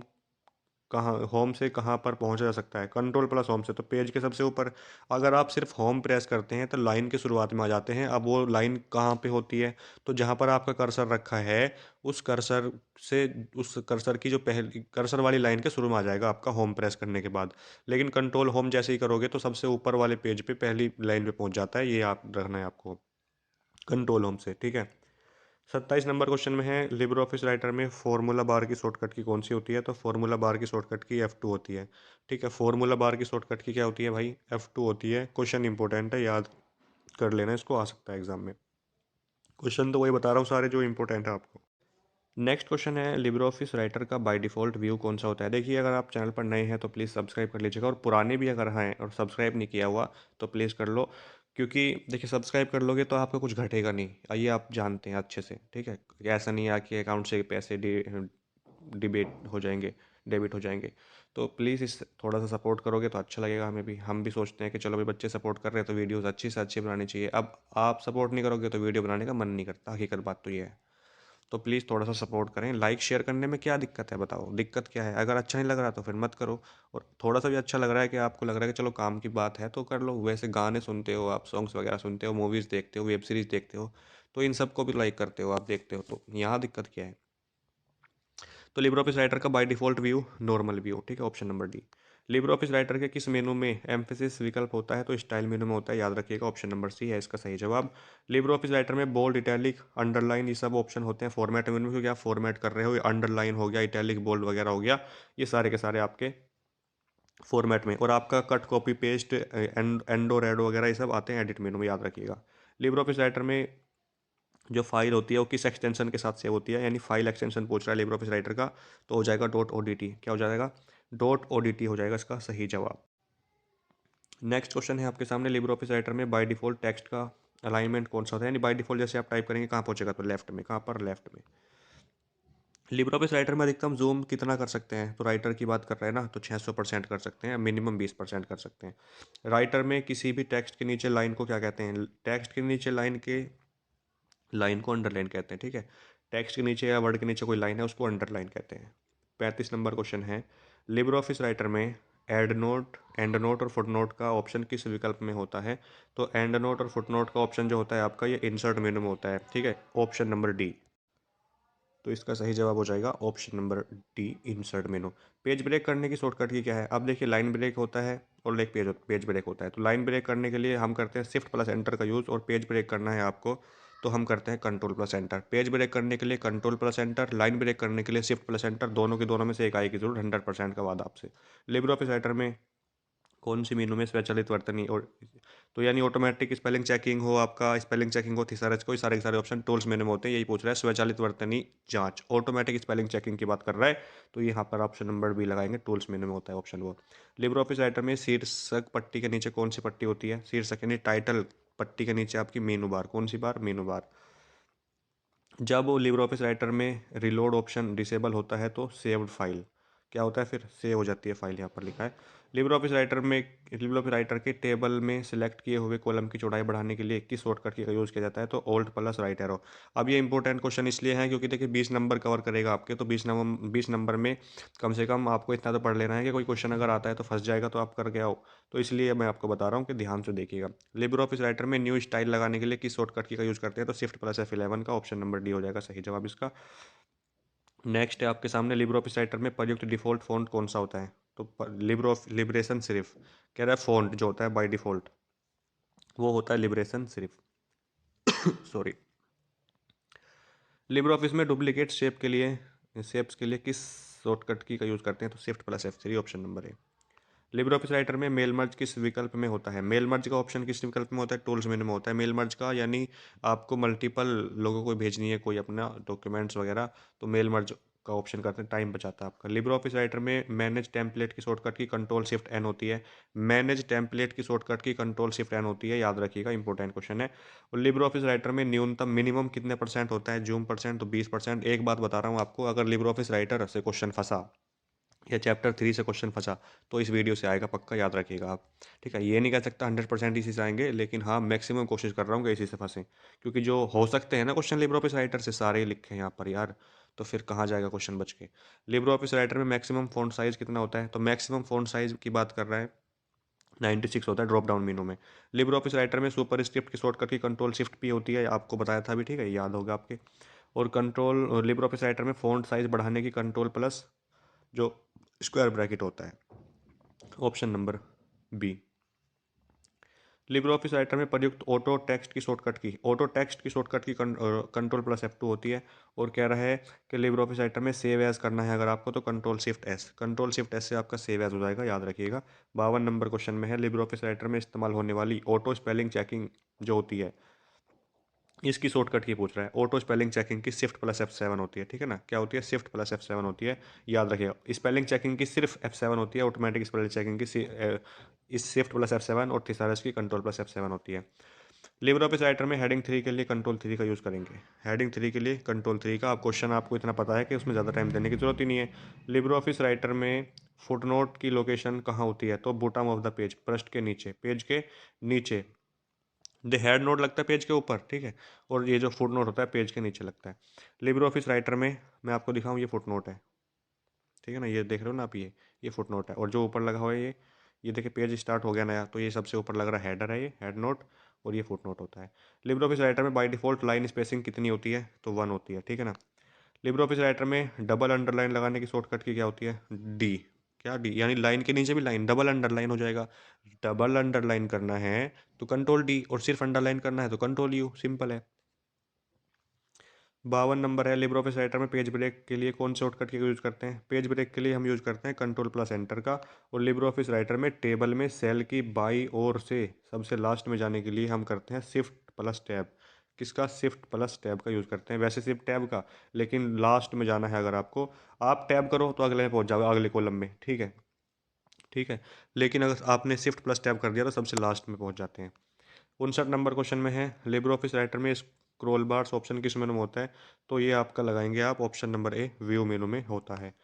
कहाँ, होम से कहाँ पर पहुंचा जा सकता है? कंट्रोल+होम से तो पेज के सबसे ऊपर। अगर आप सिर्फ होम प्रेस करते हैं तो लाइन के शुरुआत में आ जाते हैं। अब वो लाइन कहाँ पे होती है? तो जहाँ पर आपका कर्सर रखा है उस कर्सर से, उस कर्सर की जो पहली कर्सर वाली लाइन के शुरू में आ जाएगा आपका होम प्रेस करने के बाद। लेकिन कंट्रोल होम जैसे ही करोगे तो सबसे ऊपर वाले पेज पे पहली लाइन पे पहुंच जाता है, ये आप रखना है आपको कंट्रोल होम से, ठीक है। 27 नंबर क्वेश्चन में है लिब्रे ऑफिस राइटर में फॉर्मूला बार की शॉर्टकट की कौन सी होती है? तो फॉर्मूला बार की शॉर्टकट की F2 होती है, ठीक है। फॉर्मूला बार की शॉर्टकट की क्या होती है भाई? F2 होती है। क्वेश्चन इंपॉर्टेंट है, याद कर लेना, इसको आ सकता है एग्जाम में। क्वेश्चन तो वही बता रहा हूँ सारे जो इंपॉर्टेंट है आपको। नेक्स्ट क्वेश्चन है लिब्रे ऑफिस राइटर का बाय डिफ़ॉल्ट व्यू कौन सा होता है? देखिए अगर आप चैनल पर नए हैं तो प्लीज़ सब्सक्राइब कर लीजिएगा, और पुराने भी अगर हैं और सब्सक्राइब नहीं किया हुआ तो प्लीज़ कर लो, क्योंकि देखिए सब्सक्राइब कर लोगे तो आपका कुछ घटेगा नहीं, ये आप जानते हैं अच्छे से, ठीक है। ऐसा नहीं है कि अकाउंट से पैसे डिबेट हो जाएंगे, डेबिट हो जाएंगे। तो प्लीज़ इस थोड़ा सा सपोर्ट करोगे तो अच्छा लगेगा हमें भी। हम भी सोचते हैं कि चलो भाई बच्चे सपोर्ट कर रहे हैं तो वीडियोज़ अच्छी से अच्छी बनानी चाहिए। अब आप सपोर्ट नहीं करोगे तो वीडियो बनाने का मन नहीं करता, हकीकत बात तो ये है। तो प्लीज़ थोड़ा सा सपोर्ट करें। लाइक शेयर करने में क्या दिक्कत है बताओ? दिक्कत क्या है? अगर अच्छा नहीं लग रहा तो फिर मत करो, और थोड़ा सा भी अच्छा लग रहा है कि आपको लग रहा है कि चलो काम की बात है तो कर लो। वैसे गाने सुनते हो आप, सॉन्ग्स वगैरह सुनते हो, मूवीज़ देखते हो, वेब सीरीज़ देखते हो, तो इन सबको भी लाइक करते हो आप, देखते हो, तो यहाँ दिक्कत क्या है? तो लिब्रे ऑफिस राइटर का by default view normal view, ठीक है, option number D. Libre office writer के किस मेनू में एम्फेसिस विकल्प होता है? तो स्टाइल मेनू में होता है, याद रखिएगा, ऑप्शन नंबर सी है इसका सही जवाब। लिब्रे ऑफिस राइटर में बोल्ड, इटैलिक, अंडरलाइन ये सब ऑप्शन होते हैं फॉर्मेट मेनू में, क्योंकि आप फॉर्मेट कर रहे हो। अंडरलाइन हो गया, इटैलिक, बोल्ड वगैरह हो गया, ये सारे के सारे आपके फॉर्मेट में। और आपका cut, copy, paste, endo, redo वगैरह ये सब आते हैं एडिट मेनू में, याद रखिएगा। लिब्रे ऑफिस राइटर में जो फाइल होती है वो किस एक्सटेंशन के साथ सेव होती है? यानी फाइल एक्सटेंशन पूछ रहा है लिब्रे ऑफिस राइटर का, तो हो जाएगा .odt। क्या हो जाएगा? .odt हो जाएगा इसका सही जवाब। नेक्स्ट क्वेश्चन है आपके सामने, लिब्रे ऑफिस राइटर में बाय डिफ़ॉल्ट टेक्स्ट का अलाइनमेंट कौन सा होता है? यानी बाय डिफ़ॉल्ट जैसे आप टाइप करेंगे कहाँ पहुंचेगा? तो लेफ्ट में। कहाँ पर? लेफ्ट में। लिब्रे ऑफिस राइटर में अधिकतम जूम कितना कर सकते हैं? तो राइटर की बात कर रहे हैं ना, तो 600% कर सकते हैं, मिनिमम 20% कर सकते हैं। राइटर में किसी भी टेक्स्ट के नीचे लाइन को क्या कहते हैं? टेक्स्ट के नीचे लाइन को अंडरलाइन कहते हैं, ठीक है। टेक्स्ट के नीचे या वर्ड के नीचे कोई लाइन है उसको अंडरलाइन कहते हैं। 35 नंबर क्वेश्चन है, लिब्रे ऑफिस राइटर में एंड नोट और फुट नोट का ऑप्शन किस विकल्प में होता है? तो एंड नोट और फुट नोट का ऑप्शन जो होता है आपका, ये इंसर्ट मेनू में होता है, ठीक है, ऑप्शन नंबर डी। तो इसका सही जवाब हो जाएगा option number D, insert menu. Page break करने की शॉर्टकट की क्या है? अब देखिए लाइन ब्रेक होता है और एक पेज ब्रेक होता है। तो लाइन ब्रेक करने के लिए हम करते हैं शिफ्ट+एंटर का यूज़, और पेज ब्रेक करना है आपको तो हम करते हैं कंट्रोल+एंटर। पेज ब्रेक करने के लिए कंट्रोल+एंटर, लाइन ब्रेक करने के लिए शिफ्ट+एंटर, दोनों के दोनों में से एक आएगी जरूर, 100% का वादा आपसे। लिब्रे ऑफिस राइटर में कौन सी मेनू में स्वचालित वर्तनी और, तो यानी ऑटोमेटिक स्पेलिंग चेकिंग हो, आपका स्पेलिंग चेकिंग हो, थिसारच को, सारे के सारे ऑप्शन टूल्स मेनू में होते हैं। यही पूछ रहा है स्वचालित वर्तनी जांच, ऑटोमेटिक स्पेलिंग चेकिंग की बात कर रहा है, तो यहाँ पर ऑप्शन नंबर बी लगाएंगे, टूल्स मेनू में होता है ऑप्शन वो। लिब्रे ऑफिस राइटर में शीर्षक पट्टी के नीचे कौन सी पट्टी होती है? शीर्षक यानी टाइटल पट्टी के नीचे आपकी मेनू बार, कौन सी बार? मेनू बार। जब वो लिब्रे ऑफिस राइटर में रिलोड ऑप्शन डिसेबल होता है तो सेव्ड फाइल क्या होता है, फिर सेव हो जाती है फाइल। यहाँ पर लिखा है लिब्रे ऑफिस राइटर में, लिब्रे ऑफिस राइटर के टेबल में सिलेक्ट किए हुए कॉलम की चौड़ाई बढ़ाने के लिए किस शॉर्टकट की का यूज़ किया जाता है, तो ऑल्ट प्लस राइट एरो। अब ये इंपॉर्टेंट क्वेश्चन इसलिए है क्योंकि देखिए 20 नंबर कवर करेगा आपके, तो 20 नंबर में कम से कम आपको इतना तो पढ़ लेना है कि कोई क्वेश्चन अगर आता है तो फंस जाएगा तो आप करके आओ। तो इसलिए मैं आपको बता रहा हूँ कि ध्यान से देखिएगा। लिब्रे ऑफिस राइटर में न्यू स्टाइल लगाने के लिए किस शॉर्टकट की का यूज़ करते हैं, तो शिफ्ट प्लस F11 का, ऑप्शन नंबर डी हो जाएगा सही जवाब इसका। नेक्स्ट है आपके सामने लिब्रे ऑफिस राइटर में प्रयुक्त डिफ़ॉल्ट फ़ॉन्ट कौन सा होता है, तो लिबरेशन सिर्फ कह रहा है फ़ॉन्ट जो होता है बाय डिफ़ॉल्ट वो होता है लिबरेशन सिर्फ। सॉरी। लिब्रे ऑफिस में डुप्लीकेट शेप्स के लिए किस शॉर्टकट की का यूज़ करते हैं, तो shift plus F3 option number है। लिब्रे ऑफिस राइटर में मेल मर्ज किस विकल्प में होता है, मेल मर्ज का ऑप्शन किस विकल्प में होता है, टूल्स मेनू में होता है मेल मर्ज का, यानी आपको मल्टीपल लोगों को भेजनी है कोई अपना डॉक्यूमेंट्स वगैरह, तो मेल मर्ज का ऑप्शन करते हैं, टाइम बचाता है आपका। लिब्रे ऑफिस राइटर में मैनेज टेम्पलेट की शॉर्टकट की कंट्रोल शिफ्ट एन होती है, मैनेज टेम्पलेट की शॉर्टकट की कंट्रोल शिफ्ट एन होती है, याद रखिएगा इंपॉर्टेंट क्वेश्चन है। और लिब्रे ऑफिस राइटर में न्यूनतम मिनिमम कितने परसेंट होता है, जूम परसेंट, तो 20%। एक बात बता रहा हूँ आपको, अगर लिब्रे ऑफिस राइटर से क्वेश्चन फंसा या चैप्टर 3 से क्वेश्चन फंसा तो इस वीडियो से आएगा पक्का, याद रखिएगा आप। ठीक है, ये नहीं कह सकता 100% इसी से आएंगे, लेकिन हाँ मैक्सिमम कोशिश कर रहा हूँ कि इसी से फंसे, क्योंकि जो हो सकते हैं ना क्वेश्चन लिब्रे ऑफिस राइटर से सारे ही लिखे हैं यहाँ पर यार, तो फिर कहाँ जाएगा क्वेश्चन बच के। लिब्रे ऑफिस राइटर में मैक्सिमम फ़ॉन्ट साइज़ कितना होता है, तो मैक्सिमम फ़ॉन्ट साइज़ की बात कर रहा है 96 होता है ड्रॉप डाउन मेनू में। लिब्रे ऑफिस राइटर में सुपर स्क्रिप्ट की शॉर्टकट की कंट्रोल शिफ्ट पी होती है, आपको बताया था अभी, ठीक है याद होगा आपके। और कंट्रोल लिब्रे ऑफिस राइटर में फ़ॉन्ट साइज़ बढ़ाने की कंट्रोल प्लस जो स्क्वायर ब्रैकेट होता है, option number B. Libre office Writer में प्रयुक्त ऑटो टेक्स्ट की शॉर्टकट की कंट्रोल प्लस F2 होती है। और कह रहा है कि लिब्रे ऑफिस राइटर में सेव एज करना है अगर आपको, तो कंट्रोल शिफ्ट एस से आपका सेव एज हो जाएगा, याद रखिएगा। 52 नंबर क्वेश्चन में है लिब्रे ऑफिस राइटर में इस्तेमाल होने वाली ऑटो स्पेलिंग चेकिंग जो होती है, इसकी शॉर्टकट की पूछ रहा है। ऑटो स्पेलिंग चेकिंग की शिफ्ट प्लस F7 होती है, ठीक है ना, क्या होती है, शिफ्ट प्लस F7 होती है, याद रखिएगा। स्पेलिंग चेकिंग की सिर्फ F7 होती है, ऑटोमेटिक स्पेलिंग चेकिंग की इस शिफ्ट प्लस F7 और थिसारस की कंट्रोल प्लस F7 होती है। लिब्रे ऑफिस राइटर में हेडिंग 3 के लिए कंट्रोल 3 का यूज़ करेंगे, हेडिंग 3 के लिए कंट्रोल 3 का। आप क्वेश्चन आपको इतना पता है कि उसमें ज़्यादा टाइम देने की जरूरत ही नहीं है। लिब्रे ऑफिस राइटर में फुटनोट की लोकेशन कहाँ होती है, तो बॉटम ऑफ द पेज, पृष्ठ के नीचे, पेज के नीचे। द हेड नोट लगता है पेज के ऊपर, ठीक है, और ये जो फुट नोट होता है पेज के नीचे लगता है। लिब्रे ऑफिस राइटर में मैं आपको दिखाऊं, ये फुट नोट है, ठीक है ना, ये देख रहे हो ना आप, ये फुट नोट है, और जो ऊपर लगा हुआ है ये देखिए पेज स्टार्ट हो गया नया, तो ये सबसे ऊपर लग रहा है हेडर है, ये हेड नोट, और ये फुट नोट होता है। लिब्रे ऑफिस राइटर में बाय डिफॉल्ट लाइन स्पेसिंग कितनी होती है, तो 1 होती है, ठीक है ना। लिब्रे ऑफिस राइटर में डबल अंडरलाइन लगाने की शॉर्टकट की क्या होती है, डी। क्या डी, यानी लाइन के नीचे भी लाइन, डबल अंडरलाइन हो जाएगा। डबल अंडरलाइन करना है तो कंट्रोल डी, और सिर्फ अंडरलाइन करना है तो कंट्रोल यू, सिंपल है। 52 नंबर है लिब्रे ऑफिस राइटर में पेज ब्रेक के लिए कौन से शॉर्टकट की यूज़ करते हैं, पेज ब्रेक के लिए हम यूज़ करते हैं कंट्रोल प्लस एंटर का। और लिब्रे ऑफिस राइटर में टेबल में सेल की बाई ओर से सबसे लास्ट में जाने के लिए हम करते हैं शिफ्ट प्लस टैब। किसका, शिफ्ट प्लस टैब का यूज़ करते हैं, वैसे सिर्फ टैब का, लेकिन लास्ट में जाना है अगर आपको, आप टैब करो तो अगले में पहुंच जाओगे, अगले कॉलम में, ठीक है, ठीक है। लेकिन अगर आपने शिफ्ट प्लस टैब कर दिया तो सबसे लास्ट में पहुंच जाते हैं। 59 नंबर क्वेश्चन में है लिब्रे ऑफिस राइटर में स्क्रोल बार्स ऑप्शन किस मेनू में होता है, तो ये आपका लगाएंगे आप ऑप्शन नंबर ए, व्यू मेनू में होता है।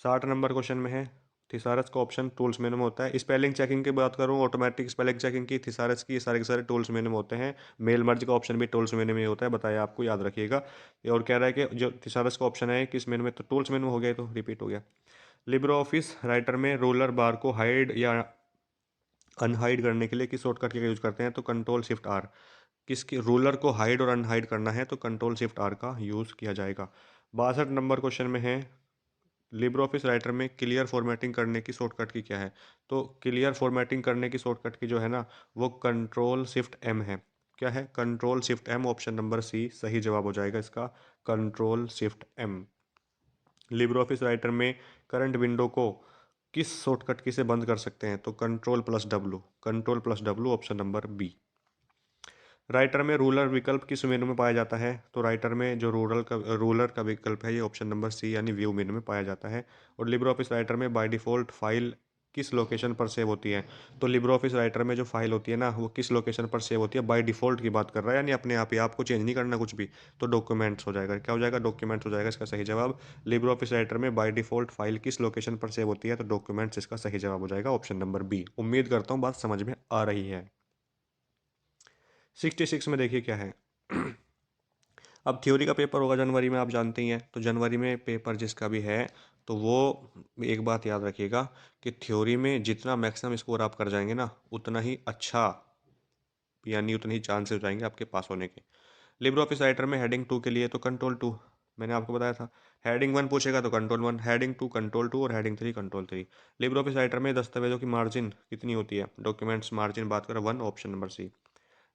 60 नंबर क्वेश्चन में है थिसारस का ऑप्शन टूल्स मेनू में होता है। स्पेलिंग चेकिंग की बात करूँ, ऑटोमेटिक स्पेलिंग चेकिंग की, थिसारस की, ये सारे के सारे टूल्स मेनू में होते हैं। मेल मर्ज का ऑप्शन भी टूल्स मेनू में होता है, बताया आपको, याद रखिएगा। और कह रहा है कि जो थिसारस का ऑप्शन है किस मेनू में, तो टूल्स मेनू हो गया, तो रिपीट हो गया। लिब्रे ऑफिस राइटर में रोलर बार को हाइड या अनहाइड करने के लिए किस शॉर्टकट का यूज करते हैं, तो कंट्रोल शिफ्ट आर। किसके, रूलर को हाइड और अनहाइड करना है तो कंट्रोल शिफ्ट आर का यूज़ किया जाएगा। 62 नंबर क्वेश्चन में है लिब्रे ऑफिस राइटर में क्लियर फॉर्मेटिंग करने की शॉर्टकट की क्या है, तो क्लियर फॉर्मेटिंग करने की शॉर्टकट की जो है ना वो कंट्रोल शिफ्ट एम है। क्या है, control shift M, option number C सही जवाब हो जाएगा इसका, control shift M. Libre office Writer में करंट विंडो को किस शॉर्टकट की से बंद कर सकते हैं, तो control plus W, option number B. Writer में रूलर विकल्प किस मेनू में पाया जाता है, तो राइटर में जो रूलर का विकल्प है ये ऑप्शन नंबर सी यानी व्यू मेनू में पाया जाता है। और लिब्रे ऑफिस राइटर में बाय डिफ़ॉल्ट फाइल किस लोकेशन पर सेव होती है। तो लिब्रे ऑफिस राइटर में जो फाइल होती है ना, वो किस लोकेशन पर सेव होती है, बाय डिफ़ॉल्ट की बात कर रहा है, यानी अपने आप ही, आपको चेंज नहीं करना कुछ भी। तो डॉक्यूमेंट्स हो जाएगा, क्या हो जाएगा, डॉक्यूमेंट्स हो जाएगा इसका सही जवाब। लिब्रे ऑफिस राइटर में बाय डिफ़ॉल्ट फाइल किस लोकेशन पर सेव होती है, तो डॉक्यूमेंट्स इसका सही जवाब हो जाएगा, ऑप्शन नंबर बी। उम्मीद करता हूँ बात समझ में आ रही है। 66 में देखिए क्या है। अब थ्योरी का पेपर होगा जनवरी में, आप जानते ही हैं। तो जनवरी में पेपर जिसका भी है, तो वो एक बात याद रखिएगा कि थ्योरी में जितना मैक्सिमम स्कोर आप कर जाएंगे ना, उतना ही अच्छा, यानी उतने ही चांसेस हो जाएंगे आपके पास होने के। लिब्रे ऑफिस राइटर में हेडिंग 2 के लिए तो कंट्रोल 2, मैंने आपको बताया था। हेडिंग 1 पूछेगा तो कंट्रोल 1, हेडिंग 2 कंट्रोल 2 और heading 3 control 3। Libre office Writer में दस्तावेजों की मार्जिन कितनी होती है, डॉक्यूमेंट्स मार्जिन बात करें 1, option number C.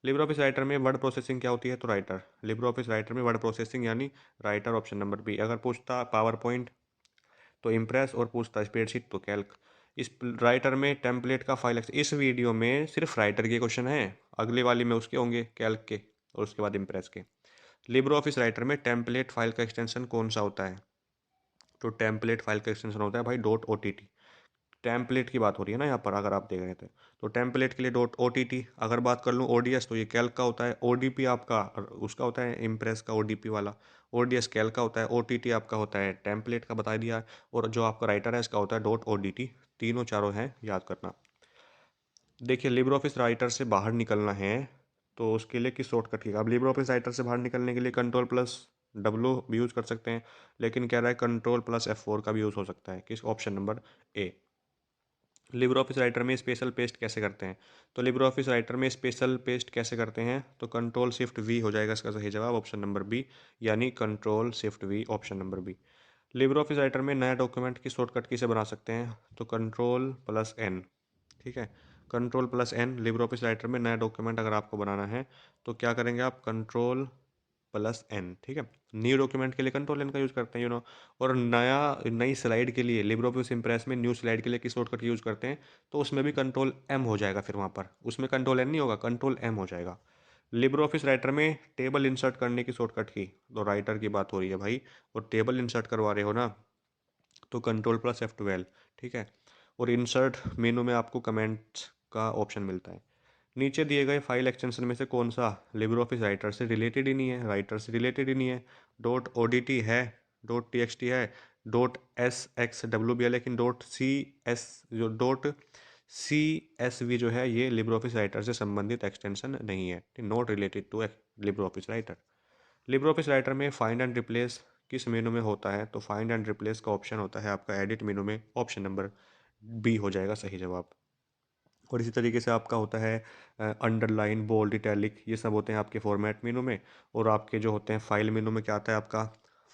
Libre office Writer में वर्ड प्रोसेसिंग क्या होती है, तो राइटर। लिब्रे ऑफिस राइटर में वर्ड प्रोसेसिंग यानी राइटर, ऑप्शन नंबर बी। अगर पूछता पावर पॉइंट तो इम्प्रेस, और पूछता स्प्रेडशीट तो कैल्क। इस राइटर में टेम्पलेट का फाइल, इस वीडियो में सिर्फ राइटर के क्वेश्चन हैं, अगली वाली में उसके होंगे कैल्क के, और उसके बाद इम्प्रेस के। लिब्रे ऑफिस राइटर में टेम्पलेट फाइल का एक्सटेंशन कौन सा होता है, तो टेम्पलेट फाइल का एक्सटेंशन होता है भाई dot O T T. Template की बात हो रही है ना यहाँ पर, अगर आप देख रहे थे, तो टेम्पलेट के लिए डॉट ओ टी टी। अगर बात कर लूँ ओडीएस, तो ये कैल्क का होता है। ओडीपी आपका उसका होता है इम्प्रेस का, ओडीपी वाला। ओडीएस कैल्क का होता है, ओटीटी आपका होता है टेम्पलेट का, बता दिया। और जो आपका राइटर है इसका होता है डॉट ओडीटी। तीनों चारों हैं, याद करना। देखिए लिब्रे ऑफिस राइटर से बाहर निकलना है, तो उसके लिए किस शॉर्टकट की, अब लिब्रे ऑफिस राइटर से बाहर निकलने के लिए कंट्रोल+W भी यूज़ कर सकते हैं, लेकिन कह रहा है कंट्रोल+F4 का भी यूज़ हो सकता है, किस, option number A. Libre office Writer में स्पेशल पेस्ट कैसे करते हैं, तो लिब्रे ऑफिस राइटर में स्पेशल पेस्ट कैसे करते हैं, तो कंट्रोल+Shift+V हो जाएगा इसका सही जवाब, ऑप्शन नंबर बी, यानी control shift V, option number B. Libre office Writer में नया डॉक्यूमेंट की शॉर्टकट की से बना सकते हैं, तो कंट्रोल+N, ठीक है। कंट्रोल+N, लिब्रे ऑफिस राइटर में नया डॉक्यूमेंट अगर आपको बनाना है तो क्या करेंगे आप, कंट्रोल+N, ठीक है। न्यू डॉक्यूमेंट के लिए कंट्रोल N का यूज़ करते हैं, और नई स्लाइड के लिए लिब्रे ऑफिस इम्प्रेस में न्यू स्लाइड के लिए किस शॉर्टकट यूज़ करते हैं, तो उसमें भी कंट्रोल M हो जाएगा, फिर वहाँ पर उसमें कंट्रोल N नहीं होगा, कंट्रोल M हो जाएगा। लिब्रे ऑफिस राइटर में टेबल इंसर्ट करने की शॉर्टकट की, तो राइटर की बात हो रही है भाई, और टेबल इंसर्ट करवा रहे हो ना, तो कंट्रोल+F12, ठीक है। और इंसर्ट मेनू में आपको कमेंट्स का ऑप्शन मिलता है। नीचे दिए गए फाइल एक्सटेंशन में से कौन सा लिब्रे ऑफिस राइटर से रिलेटेड ही नहीं है, राइटर से रिलेटेड ही नहीं है। डॉट ओ डी टी है, डॉट टी एक्स टी है, dot S X W B है, लेकिन डॉट सी एस, जो डॉट सी एस वी जो है, ये लिब्रे ऑफिस राइटर से संबंधित एक्सटेंशन नहीं है, not related to Libre office Writer. Libre office Writer में फाइंड एंड रिप्लेस किस मेनू में होता है, तो फाइंड एंड रिप्लेस का ऑप्शन होता है आपका एडिट मेनू में, ऑप्शन नंबर बी हो जाएगा सही जवाब। और इसी तरीके से आपका होता है अंडरलाइन, बोल्ड, इटैलिक, ये सब होते हैं आपके फॉर्मेट मेनू में। और आपके जो होते हैं फाइल मेनू में क्या आता है आपका,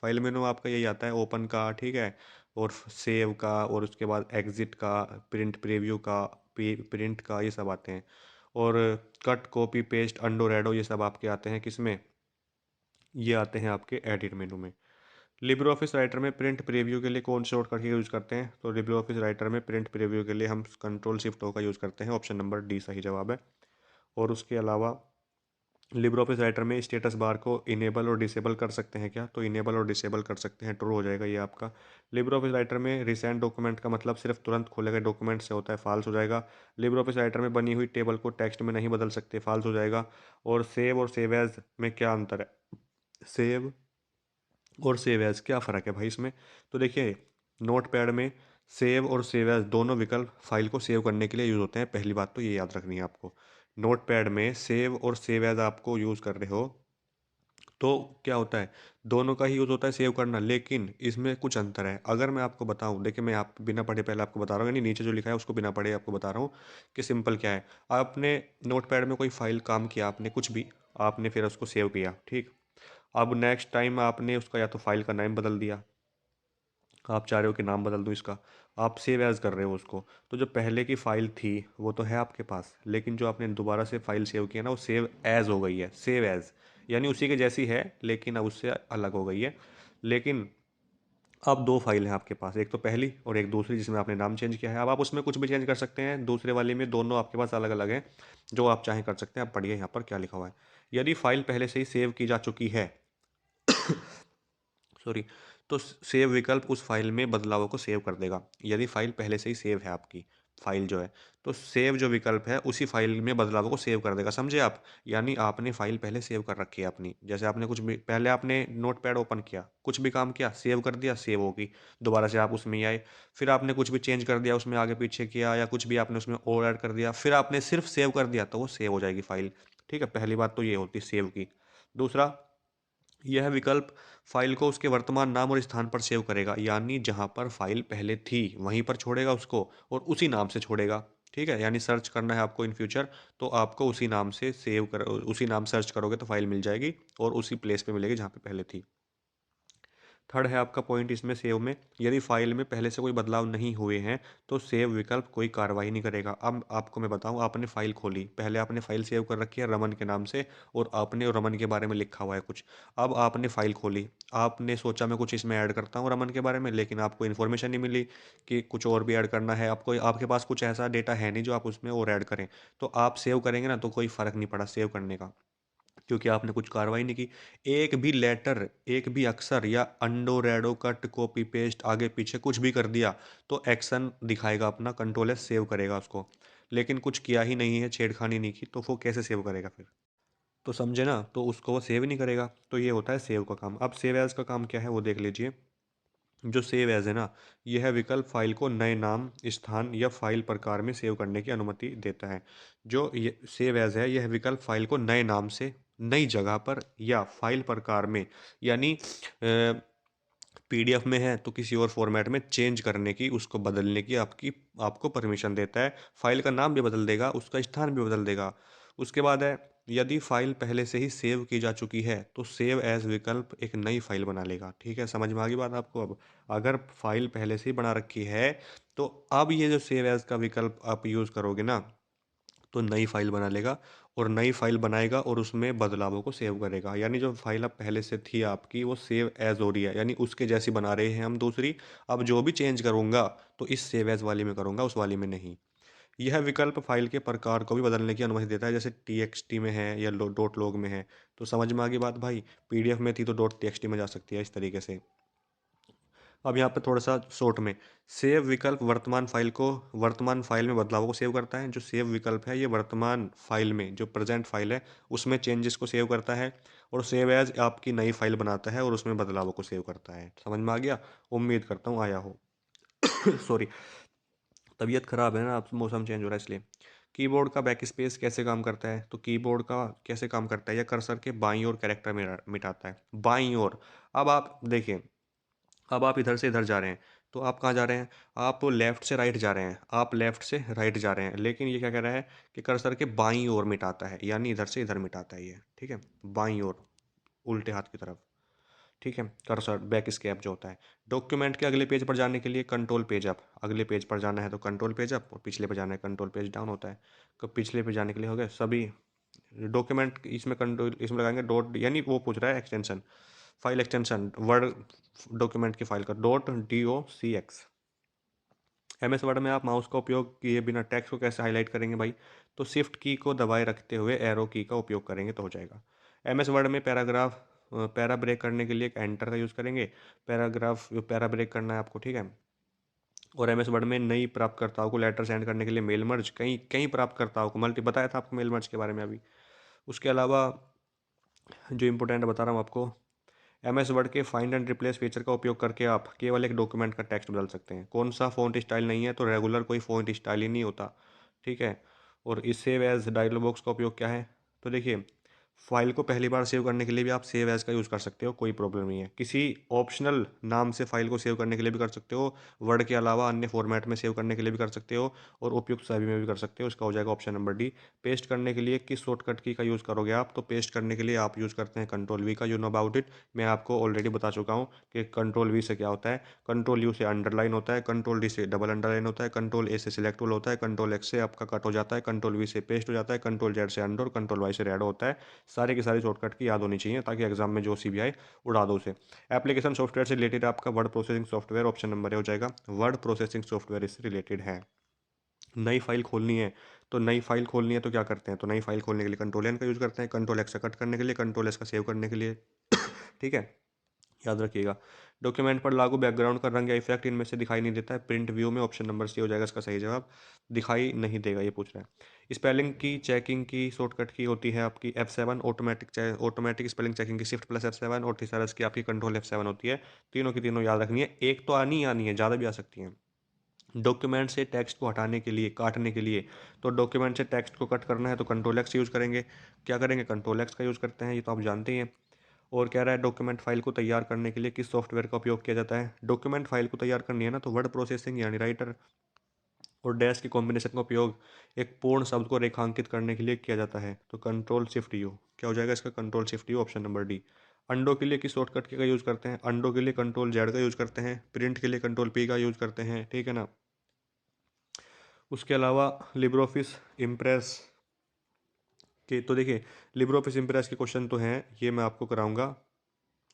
फाइल मेनू आपका यही आता है, ओपन का, ठीक है, और सेव का, और उसके बाद एग्जिट का, प्रिंट प्रीव्यू का, प्रिंट का, ये सब आते हैं। और कट, कॉपी, पेस्ट, अंडो, रेडो, ये सब आपके आते हैं किसमें, ये आते हैं आपके एडिट मेनू में। लिब्रे ऑफिस राइटर में प्रिंट प्रीव्यू के लिए कौन से शॉर्टकट का यूज़ करते हैं, तो लिब्रे ऑफिस राइटर में प्रिंट प्रीव्यू के लिए हम कंट्रोल+Shift+O का यूज़ करते हैं, ऑप्शन नंबर डी सही जवाब है। और उसके अलावा लिब्रे ऑफिस राइटर में स्टेटस बार को इनेबल और डिसेबल कर सकते हैं क्या, तो इनेबल और डिसेबल कर सकते हैं, ट्रू हो जाएगा ये आपका। लिब्रे ऑफिस राइटर में रिसेंट डॉक्यूमेंट का मतलब सिर्फ तुरंत खोले गए डॉक्यूमेंट से होता है, फॉल्स हो जाएगा। लिब्रे ऑफिस राइटर में बनी हुई टेबल को टेक्स्ट में नहीं बदल सकते, फॉल्स हो जाएगा। और सेव एज में क्या अंतर है, सेव और सेव एज क्या फ़र्क है भाई इसमें, तो देखिए नोट पैड में सेव और सेव एज दोनों विकल्प फाइल को सेव करने के लिए यूज़ होते हैं, पहली बात तो ये याद रखनी है आपको। नोट पैड में सेव और सेव एज आपको यूज़ कर रहे हो, तो क्या होता है, दोनों का ही यूज़ होता है सेव करना, लेकिन इसमें कुछ अंतर है। अगर मैं आपको बताऊं, देखिए मैं आप बिना पढ़े पहले आपको बता रहा हूँ, यानी नीचे जो लिखा है उसको बिना पढ़े आपको बता रहा हूँ कि सिंपल क्या है। आपने नोट पैड में कोई फाइल काम किया, आपने कुछ भी, आपने फिर उसको सेव किया, ठीक। अब नेक्स्ट टाइम आपने उसका या तो फाइल का नाम बदल दिया, आप चाह रहे हो कि नाम बदल दूँ इसका, आप सेव एज़ कर रहे हो उसको, तो जो पहले की फ़ाइल थी वो तो है आपके पास, लेकिन जो आपने दोबारा से फ़ाइल सेव किया ना, वो सेव एज़ हो गई है, सेव एज़, यानी उसी के जैसी है लेकिन अब उससे अलग हो गई है। लेकिन अब दो फाइल हैं आपके पास, एक तो पहली और एक दूसरी जिसमें आपने नाम चेंज किया है। अब आप उसमें कुछ भी चेंज कर सकते हैं, दूसरे वाले में दोनों आपके पास अलग अलग हैं, जो आप चाहें कर सकते हैं। आप पढ़िए यहाँ पर क्या लिखा हुआ है। यदि फाइल पहले से ही सेव की जा चुकी है, सॉरी, तो सेव विकल्प उस फाइल में बदलावों को सेव कर देगा, यदि फाइल पहले से ही सेव है आपकी। फाइल जो है, तो सेव जो विकल्प है उसी फाइल में बदलावों को सेव कर देगा, समझे आप? यानी आपने फाइल पहले सेव कर रखी है अपनी, जैसे आपने कुछ भी पहले आपने नोटपैड ओपन किया, कुछ भी काम किया, सेव कर दिया, सेव होगी। दोबारा से आप उसमें ही आए, फिर आपने कुछ भी चेंज कर दिया उसमें, आगे पीछे किया या कुछ भी आपने उसमें और ऐड कर दिया, फिर आपने सिर्फ सेव कर दिया तो वो सेव हो जाएगी फाइल। ठीक है, पहली बात तो ये होती है सेव की। दूसरा, यह विकल्प फाइल को उसके वर्तमान नाम और स्थान पर सेव करेगा, यानी जहां पर फाइल पहले थी वहीं पर छोड़ेगा उसको और उसी नाम से छोड़ेगा। ठीक है, यानी सर्च करना है आपको इन फ्यूचर, तो आपको उसी नाम से सेव कर, उसी नाम सर्च करोगे तो फाइल मिल जाएगी और उसी प्लेस पे मिलेगी जहाँ पे पहले थी। थर्ड है आपका पॉइंट इसमें सेव में, यदि फाइल में पहले से कोई बदलाव नहीं हुए हैं तो सेव विकल्प कोई कार्रवाई नहीं करेगा। अब आपको मैं बताऊं, आपने फाइल खोली, पहले आपने फाइल सेव कर रखी है रमन के नाम से और आपने रमन के बारे में लिखा हुआ है कुछ। अब आपने फाइल खोली, आपने सोचा मैं कुछ इसमें ऐड करता हूँ रमन के बारे में, लेकिन आपको इन्फॉर्मेशन नहीं मिली कि कुछ और भी ऐड करना है आपको, आपके पास कुछ ऐसा डेटा है नहीं जो आप उसमें और ऐड करें। तो आप सेव करेंगे ना तो कोई फ़र्क नहीं पड़ा सेव करने का, क्योंकि आपने कुछ कार्रवाई नहीं की। एक भी लेटर, एक भी अक्षर या अंडो रेडो कट कॉपी पेस्ट आगे पीछे कुछ भी कर दिया तो एक्शन दिखाएगा अपना, कंट्रोल एस सेव करेगा उसको। लेकिन कुछ किया ही नहीं है, छेड़खानी नहीं की, तो वो कैसे सेव करेगा फिर? तो समझे ना, तो उसको वो सेव नहीं करेगा। तो ये होता है सेव का काम। अब सेव एज का काम क्या है वो देख लीजिए। जो सेव एज है ना, यह विकल्प फाइल को नए नाम, स्थान या फाइल प्रकार में सेव करने की अनुमति देता है। जो ये सेव एज है, यह विकल्प फाइल को नए नाम से, नई जगह पर या फाइल प्रकार में, यानी पीडीएफ में है तो किसी और फॉर्मेट में चेंज करने की, उसको बदलने की आपको परमिशन देता है। फाइल का नाम भी बदल देगा, उसका स्थान भी बदल देगा। उसके बाद है, यदि फाइल पहले से ही सेव की जा चुकी है तो सेव एज विकल्प एक नई फाइल बना लेगा। ठीक है, समझ में आ गई बात आपको? अब अगर फाइल पहले से ही बना रखी है तो अब ये जो सेव एज का विकल्प आप यूज़ करोगे ना, तो नई फाइल बना लेगा और नई फाइल बनाएगा और उसमें बदलावों को सेव करेगा। यानी जो फाइल अब पहले से थी आपकी वो सेव एज हो रही है, यानी उसके जैसी बना रहे हैं हम दूसरी। अब जो भी चेंज करूंगा तो इस सेव एज वाली में करूंगा, उस वाली में नहीं। यह विकल्प फाइल के प्रकार को भी बदलने की अनुमति देता है, जैसे टीएक्सटी में है या डॉट लॉग में है। तो समझ में आ गई बात भाई? पीडीएफ में थी तो डॉट टीएक्सटी में जा सकती है, इस तरीके से। अब यहाँ पे थोड़ा सा शॉर्ट में, सेव विकल्प वर्तमान फाइल को, वर्तमान फाइल में बदलावों को सेव करता है। जो सेव विकल्प है ये वर्तमान फाइल में, जो प्रेजेंट फाइल है उसमें चेंजेस को सेव करता है, और सेव एज आपकी नई फाइल बनाता है और उसमें बदलावों को सेव करता है। समझ में आ गया? उम्मीद करता हूँ आया हो। सॉरी, तबीयत खराब है ना, अब मौसम चेंज हो रहा है इसलिए। कीबोर्ड का बैक स्पेस कैसे काम करता है? तो कीबोर्ड का कैसे काम करता है, यह कर्सर के बाईं ओर कैरेक्टर मिटाता है, बाईं ओर। अब आप देखिए, अब आप इधर से इधर जा रहे हैं, तो आप कहाँ जा रहे हैं? आप लेफ्ट से राइट जा रहे हैं, आप लेफ्ट से राइट जा रहे हैं, लेकिन ये क्या कह रहा है कि कर्सर के बाईं ओर मिटाता है, यानी इधर से इधर मिटाता है ये। ठीक है, बाईं ओर, उल्टे हाथ की तरफ। ठीक है, कर्सर बैक स्केप जो होता है। डॉक्यूमेंट के अगले पेज पर जाने के लिए कंट्रोल पेज अप, अगले पेज पर जाना है तो कंट्रोल पेज अप, और पिछले पर जाना है कंट्रोल पेज डाउन होता है। तो पिछले पे जाने के लिए हो गए सभी डॉक्यूमेंट, इसमें कंट्रोल, इसमें लगाएंगे डॉट, यानी वो पूछ रहा है extension, file extension, Word document की फाइल का dot DOCX। M S Word में आप माउस का उपयोग किए बिना टेक्स्ट को कैसे हाईलाइट करेंगे भाई? तो शिफ्ट की को दबाए रखते हुए एरो की का उपयोग करेंगे तो हो जाएगा। एम एस वर्ड में पैराग्राफ, पैरा ब्रेक करने के लिए एक एंटर का यूज़ करेंगे। पैराग्राफ, पैरा ब्रेक करना है आपको, ठीक है। और एम एस वर्ड में नई प्राप्तकर्ताओं को लेटर सेंड करने के लिए मेल मर्ज, कई कई प्राप्तकर्ताओं को मल्टी, बताया था आपको मेल मर्ज के बारे में अभी। उसके अलावा जो इंपॉर्टेंट बता रहा हूँ आपको, एम एस वर्ड के फाइंड एंड रिप्लेस फीचर का उपयोग करके आप केवल एक डॉक्यूमेंट का टेक्स्ट बदल सकते हैं। कौन सा फ़ॉन्ट स्टाइल नहीं है? तो रेगुलर कोई फ़ॉन्ट स्टाइल ही नहीं होता। ठीक है, और इस सेव एज डायलॉग बॉक्स का उपयोग क्या है? तो देखिए, फाइल को पहली बार सेव करने के लिए भी आप सेव एज का यूज़ कर सकते हो, कोई प्रॉब्लम नहीं है। किसी ऑप्शनल नाम से फाइल को सेव करने के लिए भी कर सकते हो, वर्ड के अलावा अन्य फॉर्मेट में सेव करने के लिए भी कर सकते हो, और उपयुक्त सभी में भी कर सकते हो। इसका हो जाएगा ऑप्शन नंबर डी। पेस्ट करने के लिए किस शॉर्टकट की का यूज़ करोगे आप? तो पेस्ट करने के लिए आप यूज़ करते हैं कंट्रोल वी का, यू नो अबाउट इट। मैं आपको ऑलरेडी बता चुका हूँ कि कंट्रोल वी से क्या होता है। कंट्रोल यू से अंडरलाइन होता है, कंट्रोल डी से डबल अंडरलाइन होता है, कंट्रोल ए से सिलेक्ट ऑल होता है, कंट्रोल एक्स से आपका कट हो जाता है, कंट्रोल वी से पेस्ट हो जाता है, कंट्रोल जेड से अंडर, कंट्रोल वाई से रेड होता है। सारे के सारे शॉर्टकट की याद होनी चाहिए ताकि एग्जाम में जो सी भी आए उड़ा दो उसे। एप्लीकेशन सॉफ्टवेयर से रिलेटेड आपका word processing software, option number A हो जाएगा। वर्ड प्रोसेसिंग सॉफ्टवेयर इससे रिलेटेड है। नई फाइल खोलनी है, तो नई फाइल खोलनी है तो क्या करते हैं? तो नई फाइल खोलने के लिए कंट्रोल एन का यूज़ करते हैं, कंट्रोल एक्स से कट करने के लिए, कंट्रोल एस का सेव करने के लिए। ठीक है, याद रखिएगा। डॉक्यूमेंट पर लागू बैकग्राउंड का रंग या इफेक्ट इनमें से दिखाई नहीं देता है। प्रिंट व्यू में ऑप्शन नंबर सी हो जाएगा इसका सही जवाब। दिखाई नहीं देगा ये पूछ रहा है। स्पेलिंग की चेकिंग की शॉर्टकट की होती है आपकी F7। ऑटोमेटिक स्पेलिंग चेकिंग की शिफ्ट प्लस F7 और थिसारस की आपकी कंट्रोल F7 होती है। तीनों की तीनों याद रखनी है। एक तो आनी है, ज़्यादा भी आ सकती हैं। डॉक्यूमेंट से टेक्स्ट को हटाने के लिए, काटने के लिए, तो डॉक्यूमेंट से टेक्स्ट को कट करना है तो कंट्रोल एक्स यूज़ करेंगे। क्या करेंगे? कंट्रोल एक्स का यूज़ करते हैं, ये तो आप जानते ही हैं। और कह रहा है डॉक्यूमेंट फाइल को तैयार करने के लिए किस सॉफ्टवेयर का उपयोग किया जाता है? डॉक्यूमेंट फाइल को तैयार करनी है ना, तो वर्ड प्रोसेसिंग यानी राइटर और डैश की कॉम्बिनेशन का उपयोग एक पूर्ण शब्द को रेखांकित करने के लिए किया जाता है, तो कंट्रोल शिफ्ट यू। क्या हो जाएगा इसका? Control shift U, option number D. Undo के लिए किस शॉर्टकट का यूज़ करते हैं? अंडो के लिए कंट्रोल जेड का यूज़ करते हैं। प्रिंट के लिए कंट्रोल पी का यूज़ करते हैं, ठीक है ना। उसके अलावा लिब्रे ऑफिस इम्प्रेस के, तो देखिए लिब्रे ऑफिस इम्प्रेस के क्वेश्चन तो हैं, ये मैं आपको कराऊंगा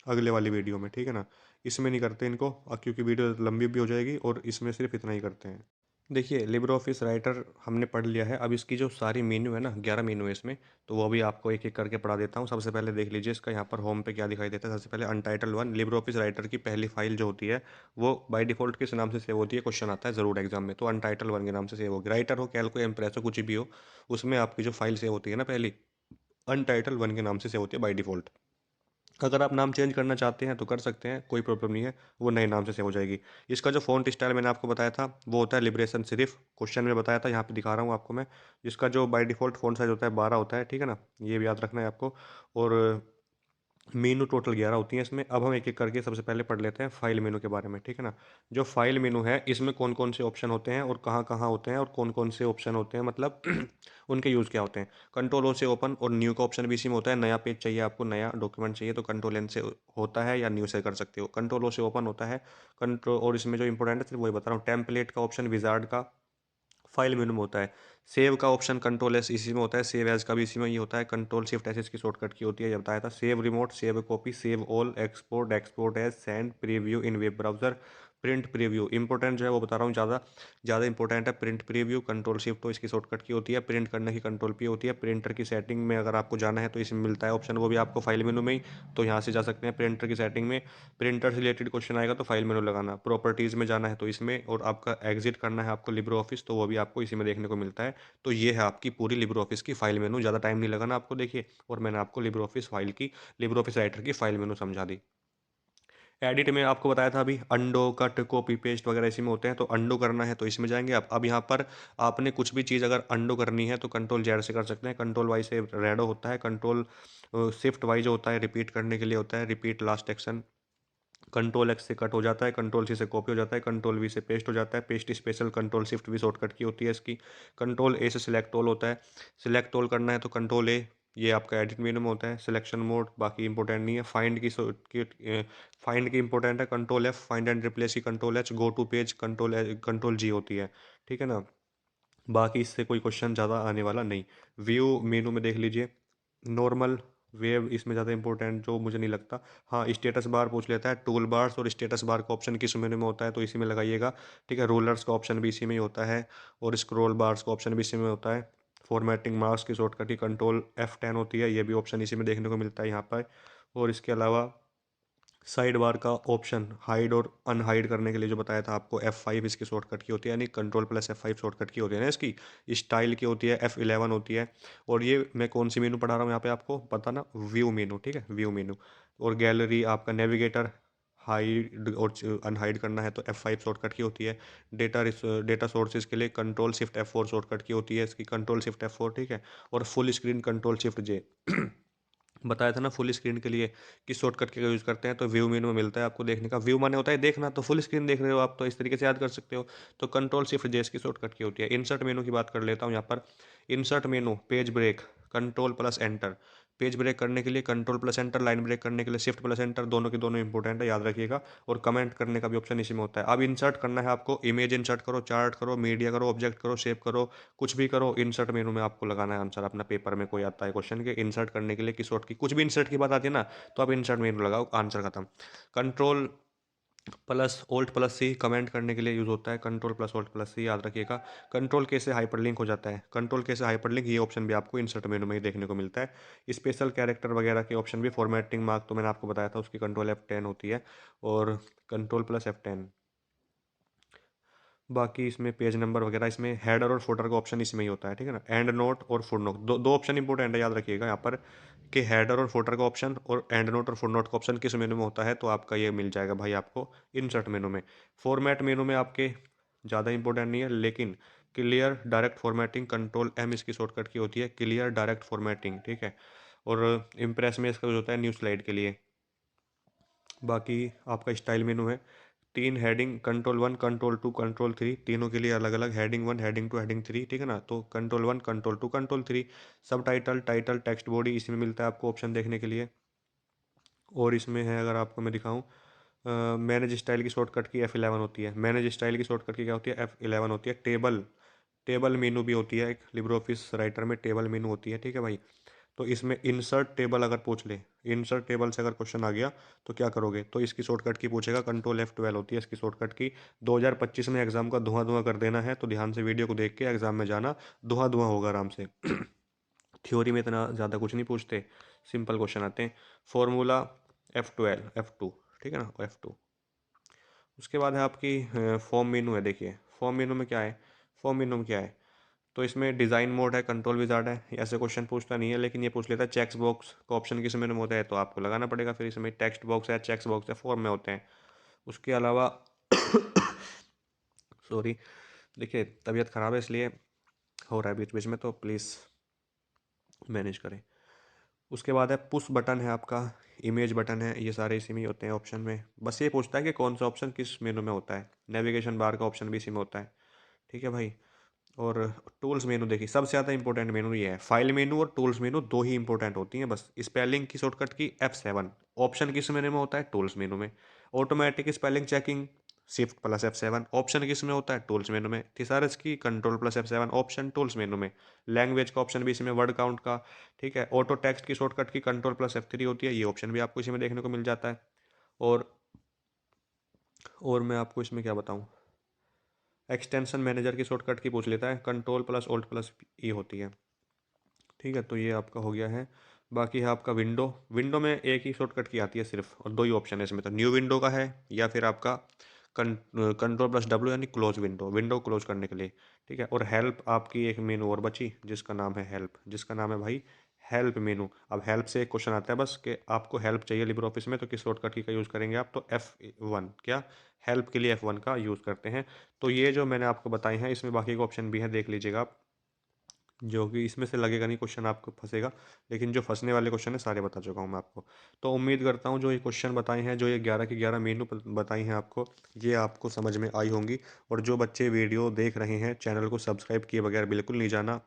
अगले वाली वीडियो में, ठीक है ना। इसमें नहीं करते इनको क्योंकि वीडियो लंबी भी हो जाएगी, और इसमें सिर्फ इतना ही करते हैं। देखिए लिब्रे ऑफिस राइटर हमने पढ़ लिया है। अब इसकी जो सारी मेन्यू है ना, 11 मेन्यू है इसमें, तो वो भी आपको एक एक करके पढ़ा देता हूँ। सबसे पहले देख लीजिए इसका यहाँ पर होम पे क्या दिखाई देता है। सबसे पहले अनटाइटल वन, लिब्रे ऑफिस राइटर की पहली फाइल जो होती है वो बाय डिफॉल्ट किस नाम से सेव होती है? क्वेश्चन आता है ज़रूर एग्जाम में, तो अनटाइटल वन के नाम से सेव होगी। राइटर हो, कैलको, इम्प्रेस हो, कुछ भी हो, उसमें आपकी जो फाइल सेव होती है ना पहली, अनटाइटल वन के नाम से सेव होती है बाय डिफॉल्ट। अगर आप नाम चेंज करना चाहते हैं तो कर सकते हैं, कोई प्रॉब्लम नहीं है, वो नए नाम से सेव हो जाएगी। इसका जो फ़ॉन्ट स्टाइल मैंने आपको बताया था वो होता है लिबरेशन सिरिफ। क्वेश्चन में बताया था, यहाँ पे दिखा रहा हूँ आपको मैं। जिसका जो बाय डिफ़ॉल्ट फ़ॉन्ट साइज़ होता है 12 होता है, ठीक है ना। ये भी याद रखना है आपको। और मेनू टोटल 11 होती हैं इसमें। अब हम एक एक करके सबसे पहले पढ़ लेते हैं फाइल मेनू के बारे में, ठीक है ना। जो फाइल मेनू है इसमें कौन कौन से ऑप्शन होते हैं और कहाँ कहाँ होते हैं और कौन कौन से ऑप्शन होते हैं, मतलब उनके यूज़ क्या होते हैं। कंट्रोल ओ से ओपन और न्यू का ऑप्शन भी इसी में होता है। नया पेज चाहिए आपको, नया डॉक्यूमेंट चाहिए, तो कंट्रोल एन से होता है या न्यू से कर सकते हो। कंट्रोल ओ से ओपन होता है। कंट्रोल, और इसमें जो इंपॉर्टेंट है सिर्फ वही बता रहा हूँ। टेम्पलेट का ऑप्शन विजार्ड का फाइल मेनू में होता है। सेव का ऑप्शन कंट्रोल एस इसी में होता है। सेव एज का भी इसी में ही होता है। कंट्रोल शिफ्ट एस इसकी शॉर्टकट की होती है, ये बताया था। Save remote, save copy, save all, export, export as, send, preview in web browser, print preview. Important जो है वो बता रहा हूँ, ज़्यादा ज़्यादा इंपॉर्टेंट है प्रिंट प्रीव्यू। कंट्रोल शिफ्ट तो इसकी शॉर्टकट की होती है। प्रिंट करने की कंट्रोल पी होती है। प्रिंटर की सेटिंग में अगर आपको जाना है तो इसमें मिलता है ऑप्शन, वो भी आपको फाइल मेनू में ही, तो यहाँ से जा सकते हैं प्रिंटर की सेटिंग में। प्रिंटर से रिलेटेड क्वेश्चन आएगा तो फाइल मेनू लगाना। प्रॉपर्टीज़ में जाना है तो इसमें, और आपका एग्जिट करना है आपको लिब्रे ऑफिस, तो वो भी आपको इसी में देखने को मिलता है। तो ये है आपकी पूरी लिब्रे ऑफिस की फाइल मेनू। ज़्यादा टाइम नहीं लगाना आपको, देखिए। और मैंने आपको लिब्रे ऑफिस राइटर की फाइल मेनू समझा दी। एडिट में आपको बताया था अभी, अंडो, कट, कॉपी पेस्ट वगैरह इसी में होते हैं। तो अंडो करना है तो इसमें जाएंगे आप। अब यहाँ पर आपने कुछ भी चीज़ अगर अंडो करनी है तो कंट्रोल जेड से कर सकते हैं। कंट्रोल वाई से रेडो होता है। कंट्रोल शिफ्ट वाई जो होता है रिपीट करने के लिए होता है, repeat last action. Control x से कट हो जाता है। कंट्रोल सी से कॉपी हो जाता है। कंट्रोल वी से पेस्ट हो जाता है। Paste special. Control shift we shortcut की होती है इसकी। कंट्रोल ए से सिलेक्ट ऑल होता है। सिलेक्ट ऑल करना है तो कंट्रोल ए, ये आपका एडिट मेनू में होता है। सिलेक्शन मोड बाकी इंपॉर्टेंट नहीं है। फाइंड की इंपॉर्टेंट है, control F. Find and replace की control H. Go to page control G होती है, ठीक है ना। बाकी इससे कोई क्वेश्चन ज़्यादा आने वाला नहीं। व्यू मेनू में देख लीजिए, नॉर्मल, वेव इसमें ज़्यादा इंपॉर्टेंट जो मुझे नहीं लगता। हाँ, स्टेटस बार पूछ लेता है। टूल बार्स और स्टेटस बार का ऑप्शन किस मेनू में होता है, तो इसी में लगाइएगा, ठीक है। रोलर्स का ऑप्शन भी इसी में ही होता है, और स्क्रॉल बार्स का ऑप्शन भी इसी में होता है। फॉर्मेटिंग मार्क्स की शॉर्टकट की कंट्रोल F10 होती है, ये भी ऑप्शन इसी में देखने को मिलता है यहाँ पर। और इसके अलावा साइड बार का ऑप्शन हाइड और अनहाइड करने के लिए जो बताया था आपको, F5 इसकी शॉर्टकट की होती है, यानी कंट्रोल प्लस F5 शॉर्टकट की होती है ना इसकी। स्टाइल की होती है, F11 होती है। और ये मैं कौन सी मेनू पढ़ा रहा हूँ यहाँ पे आपको पता ना, व्यू मेनू, ठीक है, व्यू मेनू। और गैलरी आपका नेविगेटर, हाइड और अनहाइड करना है तो F5 शॉर्टकट की होती है। डेटा सोर्सेज के लिए कंट्रोल शिफ्ट F4 शॉर्टकट की होती है इसकी, कंट्रोल शिफ्ट F4, ठीक है। और फुल स्क्रीन कंट्रोल शिफ्ट जे। बताया था ना फुल स्क्रीन के लिए किस शॉर्टकट का यूज़ करते हैं, तो व्यू मेनू में मिलता है आपको देखने का। व्यू माने होता है देखना, तो फुल स्क्रीन देख रहे हो आप, तो इस तरीके से याद कर सकते हो। तो कंट्रोल शिफ्ट जे इसकी शॉर्टकट की होती है। इंसर्ट मेनू की बात कर लेता हूँ यहाँ पर। Insert menu, page break, control plus enter. Page break करने के लिए control plus enter, line break करने के लिए शिफ्ट प्लस एंटर, दोनों के दोनों इंपॉर्टेंट है, याद रखिएगा। और कमेंट करने का भी ऑप्शन इसी में होता है। अब इंसर्ट करना है आपको, इमेज इंसर्ट करो, चार्ट करो, मीडिया करो, ऑब्जेक्ट करो, सेव करो, कुछ भी करो, इंसर्ट मेनू में आपको लगाना है आंसर। अपना पेपर में कोई आता है क्वेश्चन के इंसर्ट करने के लिए किस सॉर्ट की, कुछ भी इंसर्ट की बात आती है ना, तो आप इंसर्ट मेनू लगाओ, आंसर खत्म। कंट्रोल प्लस ऑल्ट प्लस सी कमेंट करने के लिए यूज़ होता है, कंट्रोल प्लस ऑल्ट प्लस सी याद रखिएगा। कंट्रोल के से हाइपरलिंक हो जाता है, कंट्रोल के से हाइपरलिंक ये ऑप्शन भी आपको इंसर्ट मेनू में ही देखने को मिलता है। स्पेशल कैरेक्टर वगैरह के ऑप्शन भी, फॉर्मेटिंग मार्क तो मैंने आपको बताया था, उसकी कंट्रोल F10 होती है और कंट्रोल प्लस F10। बाकी इसमें पेज नंबर वगैरह, इसमें हेडर और फुटर का ऑप्शन इसमें ही होता है, ठीक है ना। एंड नोट और फुट नोट, दो ऑप्शन इंपॉर्टेंट है, याद रखिएगा यहाँ पर कि हेडर और फुटर का ऑप्शन और एंड नोट और फुट नोट का ऑप्शन किस मेनू में होता है, तो आपका ये मिल जाएगा भाई आपको इंसर्ट मेनू में। फॉर्मेट मेनू में आपके ज़्यादा इंपॉर्टेंट नहीं है, लेकिन clear direct formatting control M इसकी शॉर्टकट की होती है, क्लियर डायरेक्ट फॉर्मेटिंग, ठीक है। और इम्प्रेस में इसका यूज होता है न्यू स्लाइड के लिए। बाकी आपका स्टाइल मेनू है, तीन हेडिंग, कंट्रोल 1 कंट्रोल 2 कंट्रोल 3, तीनों के लिए अलग अलग हेडिंग 1 हेडिंग 2 हेडिंग 3, ठीक है ना। तो कंट्रोल 1 कंट्रोल 2 कंट्रोल 3। सब टाइटल टाइटल टेक्स्ट बॉडी इसमें मिलता है आपको ऑप्शन देखने के लिए। और इसमें है, अगर आपको मैं दिखाऊं, मैनेज स्टाइल की शॉर्टकट की F11 होती है। मैनेज स्टाइल की शॉर्टकट की क्या होती है, F11 होती है। टेबल टेबल मेनू भी होती है, एक लिब्रे ऑफिस राइटर में टेबल मेनू होती है, ठीक है भाई। तो इसमें इंसर्ट टेबल अगर पूछ ले, इंसर्ट टेबल से अगर क्वेश्चन आ गया तो क्या करोगे, तो इसकी शॉर्टकट की पूछेगा, कंट्रोल F12 होती है इसकी शॉर्टकट की। 2025 में एग्जाम का धुआं धुआं कर देना है, तो ध्यान से वीडियो को देख के एग्जाम में जाना, धुआं धुआं होगा आराम से। थ्योरी में इतना ज़्यादा कुछ नहीं पूछते, सिंपल क्वेश्चन आते हैं। फॉर्मूला F12 F2, ठीक है ना, F2। उसके बाद है आपकी फॉर्म मेनू है। देखिए फॉर्म मेनू में क्या है, फॉर्म मेनू में क्या है, तो इसमें डिज़ाइन मोड है, कंट्रोल विजार्ड है। ऐसे क्वेश्चन पूछता नहीं है, लेकिन ये पूछ लेता है चेक्स बॉक्स का ऑप्शन किस मेनू में होता है, तो आपको लगाना पड़ेगा। फिर इसमें टेक्स्ट बॉक्स है, चेक्स बॉक्स है, फॉर्म में होते हैं। उसके अलावा सॉरी, देखिए तबीयत ख़राब है इसलिए हो रहा है बीच बीच में, तो प्लीज़ मैनेज करें। उसके बाद है पुश बटन है आपका, इमेज बटन है, ये सारे इसी में ही होते हैं ऑप्शन में। बस ये पूछता है कि कौन सा ऑप्शन किस मेनू में होता है। नेविगेशन बार का ऑप्शन भी इसी में होता है, ठीक है भाई। और टूल्स मेनू, देखिए सबसे ज़्यादा इंपॉर्टेंट मेनू ये है, फाइल मेनू और टूल्स मेनू दो ही इंपॉर्टेंट होती हैं बस। स्पेलिंग की शॉर्टकट की F7, ऑप्शन किस मेनू में होता है, टूल्स मेनू में। Automatic spelling checking shift plus F7, option किस में होता है, टूल्स मेनू में। थिसारस की control plus F7, option tools menu में। लैंग्वेज का ऑप्शन भी इसमें, वर्ड काउंट का, ठीक है। ऑटो टेक्स्ट की शॉर्टकट की कंट्रोल प्लस F3 होती है, ये ऑप्शन भी आपको इसी में देखने को मिल जाता है। और और मैं आपको इसमें क्या बताऊँ, एक्सटेंशन मैनेजर की शॉर्टकट की पूछ लेता है, कंट्रोल प्लस ऑल्ट प्लस ई होती है, ठीक है। तो ये आपका हो गया है। बाकी है आपका विंडो, विंडो में एक ही शॉर्टकट की आती है सिर्फ, और दो ही ऑप्शन है इसमें, तो न्यू विंडो का है या फिर आपका कंट्रोल प्लस W यानी क्लोज विंडो, विंडो क्लोज करने के लिए, ठीक है। और हेल्प आपकी एक मेनू और बची, जिसका नाम है हेल्प, जिसका नाम है भाई हेल्प मेनू। अब हेल्प से एक क्वेश्चन आता है बस कि आपको हेल्प चाहिए लिब्रे ऑफिस में, तो किस शॉर्टकट की का यूज़ करेंगे आप, तो F1, क्या हेल्प के लिए F1 का यूज़ करते हैं। तो ये जो मैंने आपको बताए हैं, इसमें बाकी के ऑप्शन भी हैं, देख लीजिएगा आप, जो कि इसमें से लगेगा नहीं क्वेश्चन आपको फंसेगा, लेकिन जो फंसने वाले क्वेश्चन है सारे बता चुका हूँ मैं आपको। तो उम्मीद करता हूँ जो ये क्वेश्चन बताए हैं, जो ये 11 की 11 मेनू बताई हैं आपको, ये आपको समझ में आई होंगी। और जो बच्चे वीडियो देख रहे हैं, चैनल को सब्सक्राइब किए बगैर बिल्कुल नहीं जाना,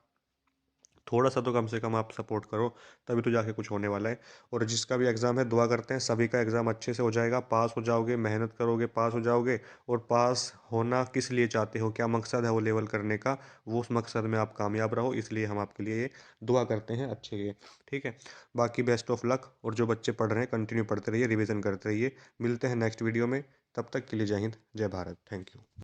थोड़ा सा तो कम से कम आप सपोर्ट करो, तभी तो जाके कुछ होने वाला है। और जिसका भी एग्ज़ाम है, दुआ करते हैं सभी का एग्ज़ाम अच्छे से हो जाएगा, पास हो जाओगे, मेहनत करोगे पास हो जाओगे। और पास होना किस लिए चाहते हो, क्या मकसद है वो लेवल करने का, वो उस मकसद में आप कामयाब रहो, इसलिए हम आपके लिए ये दुआ करते हैं अच्छे लिए, ठीक है। बाकी बेस्ट ऑफ लक, और जो बच्चे पढ़ रहे हैं कंटिन्यू पढ़ते रहिए, रिविज़न करते रहिए। मिलते हैं नेक्स्ट वीडियो में, तब तक के लिए जय हिंद जय भारत, थैंक यू।